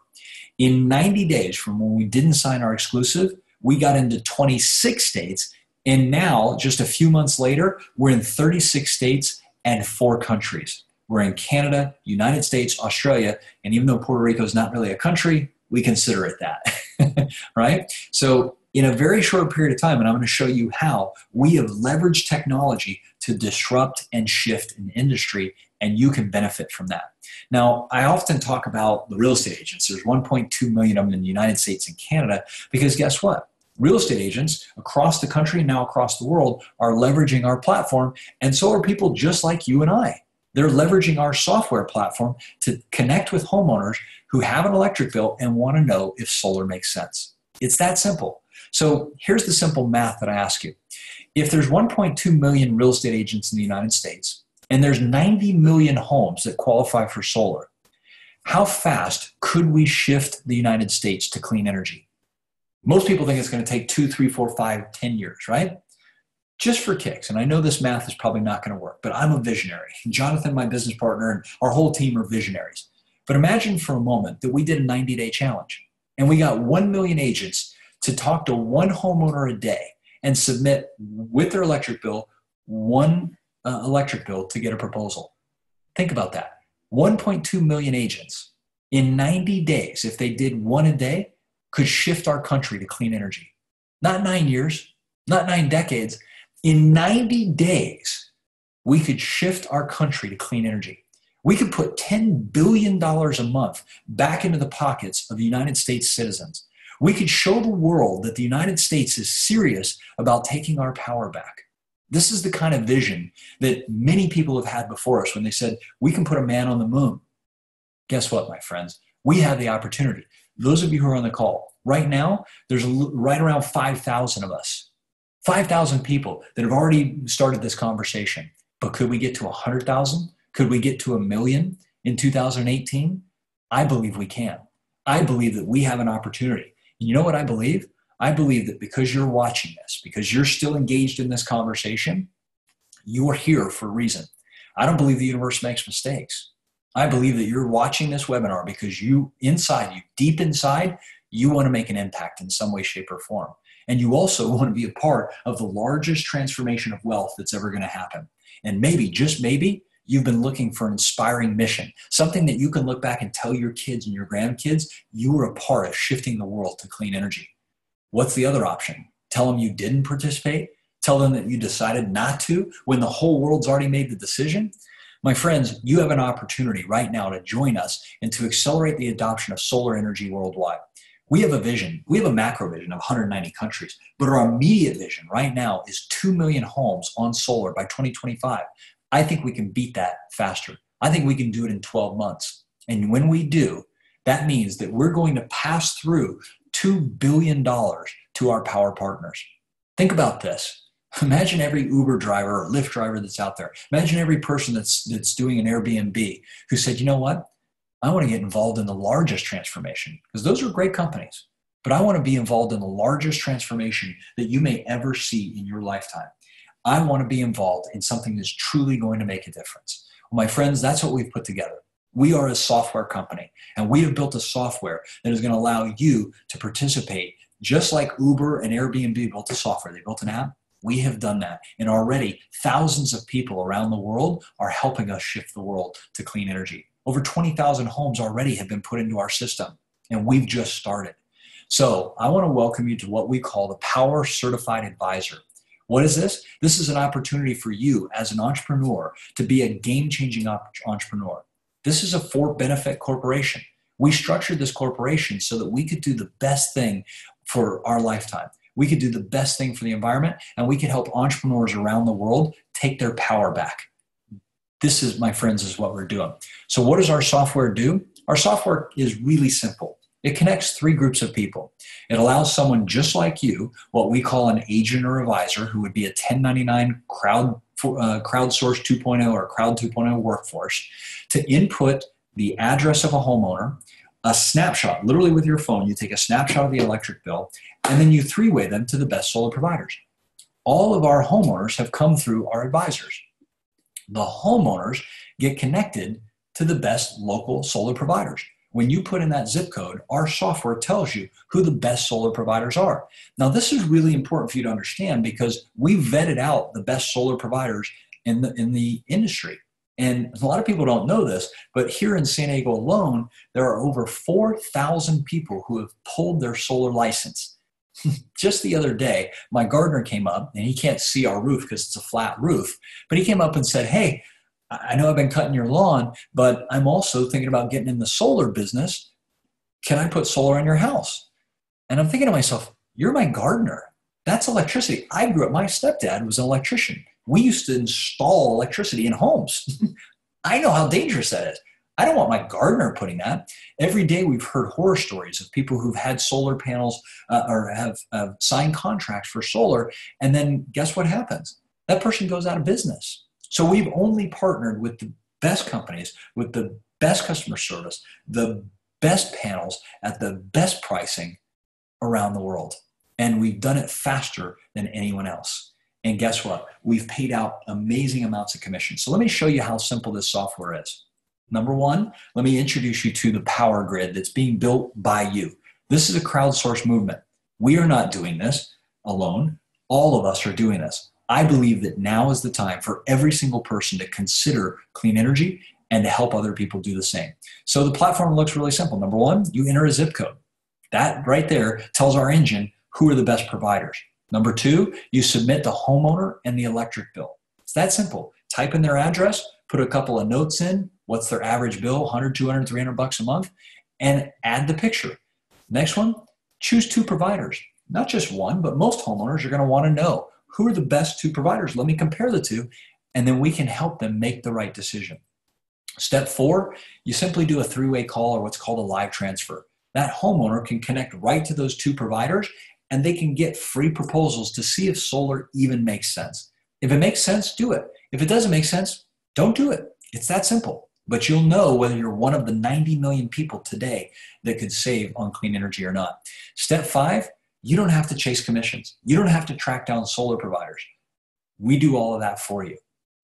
[SPEAKER 1] In 90 days from when we didn't sign our exclusive, we got into 26 states. And now, just a few months later, we're in 36 states and 4 countries. We're in Canada, United States, Australia, and even though Puerto Rico is not really a country, we consider it that, right? So in a very short period of time, and I'm going to show you how, we have leveraged technology to disrupt and shift an industry, and you can benefit from that. Now, I often talk about the real estate agents. There's 1.2 million of them in the United States and Canada, because guess what? Real estate agents across the country and now across the world are leveraging our platform, and so are people just like you and I. They're leveraging our software platform to connect with homeowners who have an electric bill and want to know if solar makes sense. It's that simple. So here's the simple math that I ask you. If there's 1.2 million real estate agents in the United States, and there's 90 million homes that qualify for solar, how fast could we shift the United States to clean energy? Most people think it's going to take 2, 3, 4, 5, 10 years, right? Just for kicks. And I know this math is probably not going to work, but I'm a visionary. Jonathan, my business partner, and our whole team are visionaries. But imagine for a moment that we did a 90-day challenge and we got 1 million agents to talk to one homeowner a day and submit with their electric bill one electric bill to get a proposal. Think about that. 1.2 million agents in 90 days, if they did one a day, could shift our country to clean energy. Not 9 years, not 9 decades. In 90 days, we could shift our country to clean energy. We could put $10 billion a month back into the pockets of United States citizens. We could show the world that the United States is serious about taking our power back. This is the kind of vision that many people have had before us when they said, we can put a man on the moon. Guess what, my friends? We have the opportunity. Those of you who are on the call, right now, there's right around 5,000 of us, 5,000 people that have already started this conversation. But could we get to 100,000? Could we get to 1 million in 2018? I believe we can. I believe that we have an opportunity. And you know what I believe? I believe that because you're watching this, because you're still engaged in this conversation, you are here for a reason. I don't believe the universe makes mistakes. I believe that you're watching this webinar because deep inside, you want to make an impact in some way, shape, or form. And you also want to be a part of the largest transformation of wealth that's ever going to happen. And maybe, just maybe, you've been looking for an inspiring mission, something that you can look back and tell your kids and your grandkids you were a part of shifting the world to clean energy. What's the other option? Tell them you didn't participate? Tell them that you decided not to when the whole world's already made the decision? My friends, you have an opportunity right now to join us and to accelerate the adoption of solar energy worldwide. We have a vision. We have a macro vision of 190 countries, but our immediate vision right now is 2 million homes on solar by 2025. I think we can beat that faster. I think we can do it in 12 months. And when we do, that means that we're going to pass through $2 billion to our power partners. Think about this. Imagine every Uber driver or Lyft driver that's out there. Imagine every person that's doing an Airbnb who said, you know what? I want to get involved in the largest transformation, because those are great companies, but I want to be involved in the largest transformation that you may ever see in your lifetime. I want to be involved in something that's truly going to make a difference. Well, my friends, that's what we've put together. We are a software company, and we have built a software that is going to allow you to participate just like Uber and Airbnb built a software. They built an app. We have done that. And already thousands of people around the world are helping us shift the world to clean energy. Over 20,000 homes already have been put into our system, and we've just started. So I want to welcome you to what we call the Power Certified Advisor. What is this? This is an opportunity for you as an entrepreneur to be a game-changing entrepreneur. This is a for-benefit corporation. We structured this corporation so that we could do the best thing for our lifetime. We could do the best thing for the environment, and we could help entrepreneurs around the world take their power back. This is, my friends, is what we're doing. So what does our software do? Our software is really simple. It connects 3 groups of people. It allows someone just like you, what we call an agent or advisor, who would be a 1099 crowdsource 2.0 or crowd 2.0 workforce, to input the address of a homeowner, a snapshot, literally with your phone, you take a snapshot of the electric bill, and then you 3-way them to the best solar providers. All of our homeowners have come through our advisors. The homeowners get connected to the best local solar providers. When you put in that zip code, our software tells you who the best solar providers are. Now, this is really important for you to understand because we vetted out the best solar providers in the industry. And a lot of people don't know this, but here in San Diego alone, there are over 4,000 people who have pulled their solar license. Just the other day, my gardener came up, and he can't see our roof because it's a flat roof, but he came up and said, hey, I know I've been cutting your lawn, but I'm also thinking about getting in the solar business. Can I put solar on your house? And I'm thinking to myself, you're my gardener. That's electricity. I grew up, my stepdad was an electrician. We used to install electricity in homes. I know how dangerous that is. I don't want my gardener putting that. Every day we've heard horror stories of people who've had solar panels or have signed contracts for solar, and then guess what happens? That person goes out of business. So we've only partnered with the best companies, with the best customer service, the best panels at the best pricing around the world. And we've done it faster than anyone else. And guess what? We've paid out amazing amounts of commission. So let me show you how simple this software is. Number 1, let me introduce you to the power grid that's being built by you. This is a crowdsourced movement. We are not doing this alone. All of us are doing this. I believe that now is the time for every single person to consider clean energy and to help other people do the same. So the platform looks really simple. Number 1, you enter a zip code. That right there tells our engine who are the best providers. Number 2, you submit the homeowner and the electric bill. It's that simple. Type in their address, put a couple of notes in, What's their average bill? 100, 200, 300 bucks a month, and add the picture. Next one, choose 2 providers. Not just one, but most homeowners are going to want to know who are the best 2 providers. Let me compare the 2, and then we can help them make the right decision. Step 4, you simply do a 3-way call, or what's called a live transfer. That homeowner can connect right to those 2 providers, and they can get free proposals to see if solar even makes sense. If it makes sense, do it. If it doesn't make sense, don't do it. It's that simple. But you'll know whether you're one of the 90 million people today that could save on clean energy or not. Step 5, you don't have to chase commissions. You don't have to track down solar providers. We do all of that for you.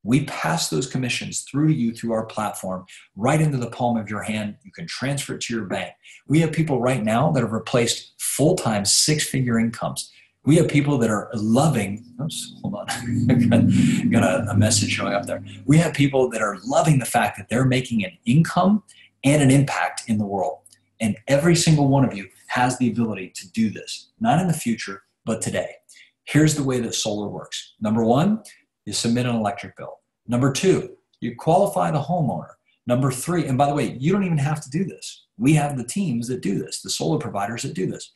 [SPEAKER 1] We pass those commissions through to you through our platform, right into the palm of your hand. You can transfer it to your bank. We have people right now that have replaced full-time 6-figure incomes. We have people that are loving, oops, hold on, got a message showing up there. We have people that are loving the fact that they're making an income and an impact in the world. And every single one of you has the ability to do this, not in the future, but today. Here's the way that solar works. Number 1, you submit an electric bill. Number 2, you qualify the homeowner. Number 3, and by the way, you don't even have to do this. We have the teams that do this, the solar providers that do this.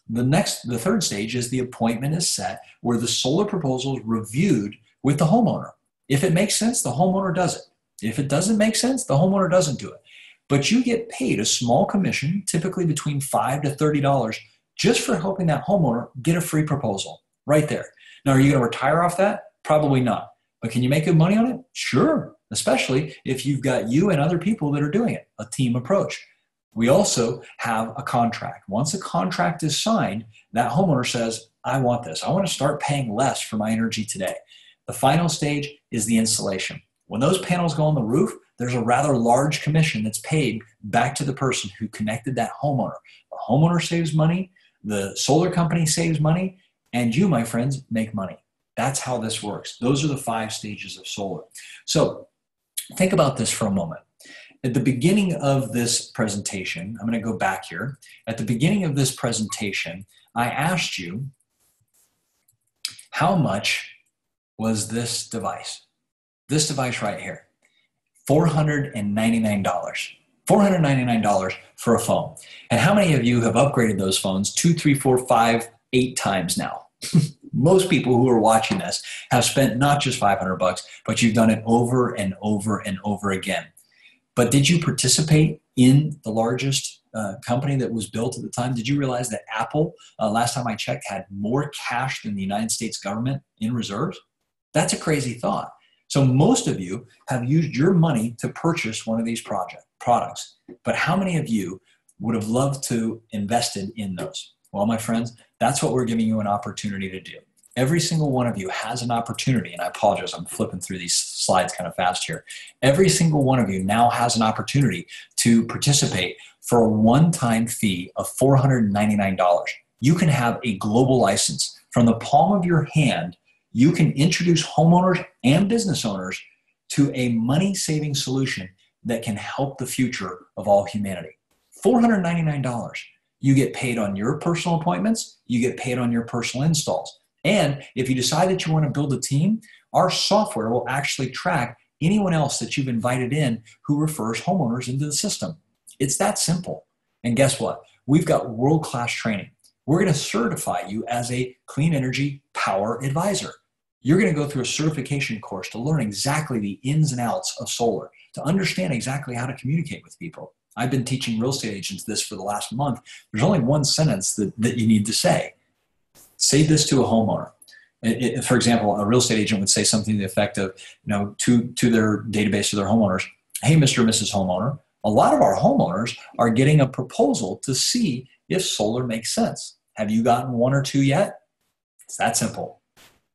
[SPEAKER 1] The third stage is the appointment is set where the solar proposal is reviewed with the homeowner. If it makes sense, the homeowner does it. If it doesn't make sense, the homeowner doesn't do it. But you get paid a small commission, typically between $5 to $30, just for helping that homeowner get a free proposal right there. Now, are you going to retire off that? Probably not. But can you make good money on it? Sure, especially if you've got you and other people that are doing it, a team approach. We also have a contract. Once a contract is signed, that homeowner says, I want this. I want to start paying less for my energy today. The final stage is the installation. When those panels go on the roof, there's a rather large commission that's paid back to the person who connected that homeowner. The homeowner saves money, the solar company saves money, and you, my friends, make money. That's how this works. Those are the 5 stages of solar. So think about this for a moment. At the beginning of this presentation, I'm going to go back here. At the beginning of this presentation, I asked you, how much was this device? This device right here, $499. $499 for a phone. And how many of you have upgraded those phones 2, 3, 4, 5, 8 times now? Most people who are watching this have spent not just 500 bucks, but you've done it over and over and over again. But did you participate in the largest company that was built at the time? Did you realize that Apple, last time I checked, had more cash than the United States government in reserves? That's a crazy thought. So most of you have used your money to purchase one of these products. But how many of you would have loved to invested in those? Well, my friends, that's what we're giving you an opportunity to do. Every single one of you has an opportunity, and I apologize, I'm flipping through these slides kind of fast here. Every single one of you now has an opportunity to participate for a one-time fee of $499. You can have a global license. From the palm of your hand, you can introduce homeowners and business owners to a money-saving solution that can help the future of all humanity. $499. You get paid on your personal appointments. You get paid on your personal installs. And if you decide that you want to build a team, our software will actually track anyone else that you've invited in who refers homeowners into the system. It's that simple. And guess what? We've got world-class training. We're going to certify you as a clean energy power advisor. You're going to go through a certification course to learn exactly the ins and outs of solar, to understand exactly how to communicate with people. I've been teaching real estate agents this for the last month. There's only one sentence that you need to say. Say this to a homeowner. For example, a real estate agent would say something to the effect of, to their database of their homeowners, hey, Mr. or Mrs. Homeowner, a lot of our homeowners are getting a proposal to see if solar makes sense. Have you gotten 1 or 2 yet? It's that simple.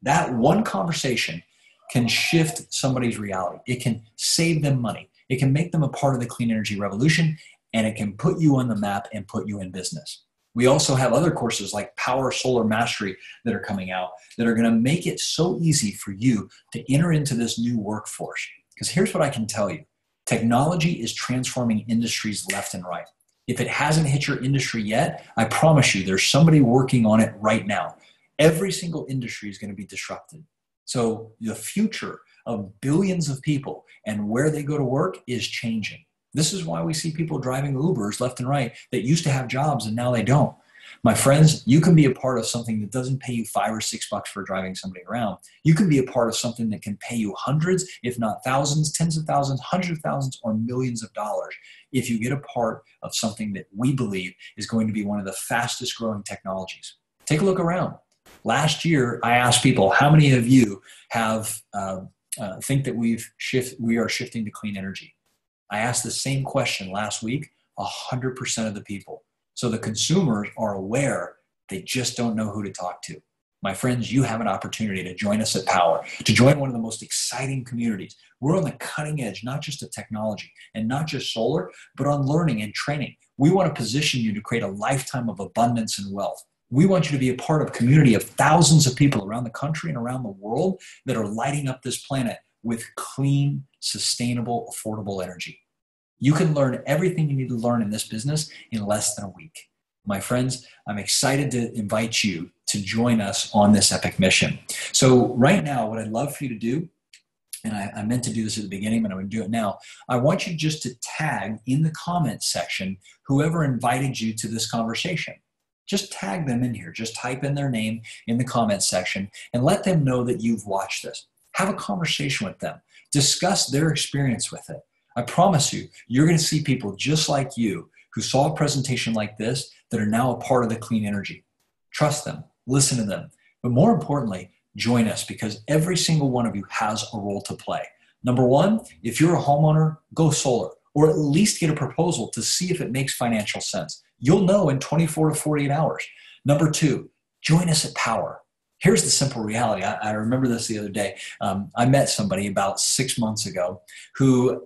[SPEAKER 1] That one conversation can shift somebody's reality. It can save them money. It can make them a part of the clean energy revolution, and it can put you on the map and put you in business. We also have other courses like Power Solar Mastery that are coming out that are going to make it so easy for you to enter into this new workforce. Because here's what I can tell you. Technology is transforming industries left and right. If it hasn't hit your industry yet, I promise you there's somebody working on it right now. Every single industry is going to be disrupted. So the future of billions of people and where they go to work is changing. This is why we see people driving Ubers left and right that used to have jobs and now they don't. My friends, you can be a part of something that doesn't pay you $5 or $6 for driving somebody around. You can be a part of something that can pay you hundreds, if not thousands, tens of thousands, hundreds of thousands, or millions of dollars if you get a part of something that we believe is going to be one of the fastest growing technologies. Take a look around. Last year, I asked people, how many of you have think that we are shifting to clean energy? I asked the same question last week, 100% of the people. So the consumers are aware, they just don't know who to talk to. My friends, you have an opportunity to join us at Power, to join one of the most exciting communities. We're on the cutting edge, not just of technology and not just solar, but on learning and training. We want to position you to create a lifetime of abundance and wealth. We want you to be a part of a community of thousands of people around the country and around the world that are lighting up this planet with clean, sustainable, affordable energy. You can learn everything you need to learn in this business in less than a week. My friends, I'm excited to invite you to join us on this epic mission. So right now, what I'd love for you to do, and I meant to do this at the beginning, but I'm going to do it now. I want you just to tag in the comments section whoever invited you to this conversation. Just tag them in here. Just type in their name in the comments section and let them know that you've watched this. Have a conversation with them. Discuss their experience with it. I promise you, you're going to see people just like you who saw a presentation like this that are now a part of the clean energy. Trust them, listen to them, but more importantly, join us because every single one of you has a role to play. Number one, if you're a homeowner, go solar or at least get a proposal to see if it makes financial sense. You'll know in 24 to 48 hours. Number two, join us at Power. Here's the simple reality. I remember this the other day. I met somebody about 6 months ago who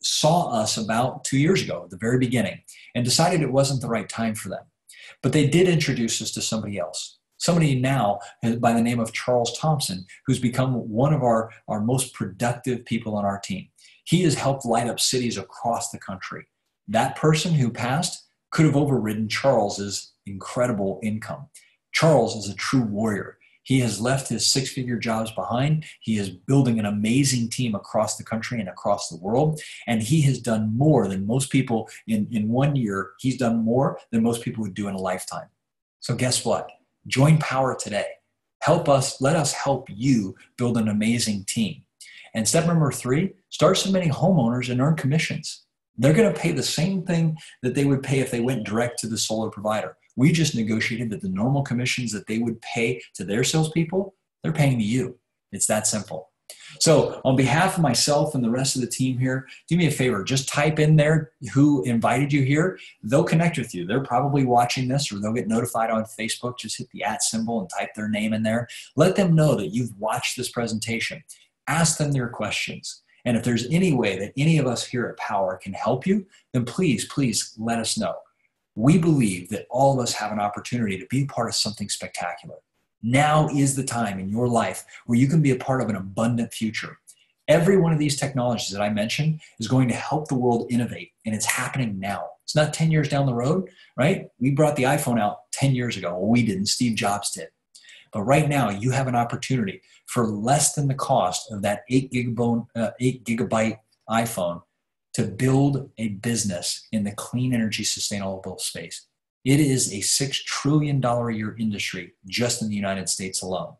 [SPEAKER 1] saw us about 2 years ago at the very beginning and decided it wasn't the right time for them. But they did introduce us to somebody else. Somebody now by the name of Charles Thompson, who's become one of our most productive people on our team. He has helped light up cities across the country. That person who passed could have overridden Charles's incredible income. Charles is a true warrior. He has left his six-figure jobs behind. He is building an amazing team across the country and across the world. And he has done more than most people in 1 year. He's done more than most people would do in a lifetime. So guess what? Join Power today. Help us, let us help you build an amazing team. And step number 3, start submitting homeowners and earn commissions. They're going to pay the same thing that they would pay if they went direct to the solar provider. We just negotiated that the normal commissions that they would pay to their salespeople, they're paying to you. It's that simple. So on behalf of myself and the rest of the team here, do me a favor, just type in there who invited you here. They'll connect with you. They're probably watching this or they'll get notified on Facebook. Just hit the @ symbol and type their name in there. Let them know that you've watched this presentation. Ask them their questions. And if there's any way that any of us here at Power can help you, then please, please let us know. We believe that all of us have an opportunity to be part of something spectacular. Now is the time in your life where you can be a part of an abundant future. Every one of these technologies that I mentioned is going to help the world innovate, and it's happening now. It's not 10 years down the road, right? We brought the iPhone out 10 years ago. Well, we didn't. Steve Jobs did. But right now, you have an opportunity for less than the cost of that 8 gigabyte iPhone to build a business in the clean energy sustainable space. It is a $6 trillion a year industry just in the United States alone.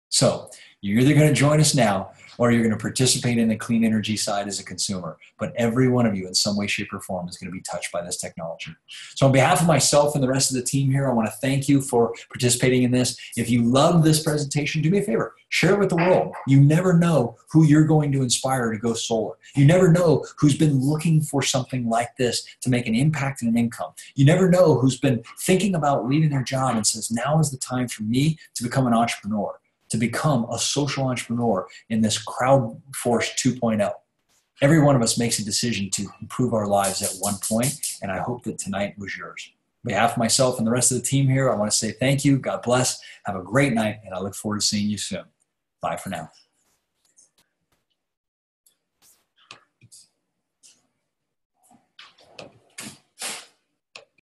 [SPEAKER 1] So you're either going to join us now or you're going to participate in the clean energy side as a consumer. But every one of you in some way, shape, or form is going to be touched by this technology. So on behalf of myself and the rest of the team here, I want to thank you for participating in this. If you love this presentation, do me a favor, share it with the world. You never know who you're going to inspire to go solar. You never know who's been looking for something like this to make an impact and an income. You never know who's been thinking about leaving their job and says, now is the time for me to become an entrepreneur, to become a social entrepreneur in this crowd force 2.0. Every one of us makes a decision to improve our lives at one point, and I hope that tonight was yours. On behalf of myself and the rest of the team here, I want to say thank you, God bless, have a great night, and I look forward to seeing you soon. Bye for now.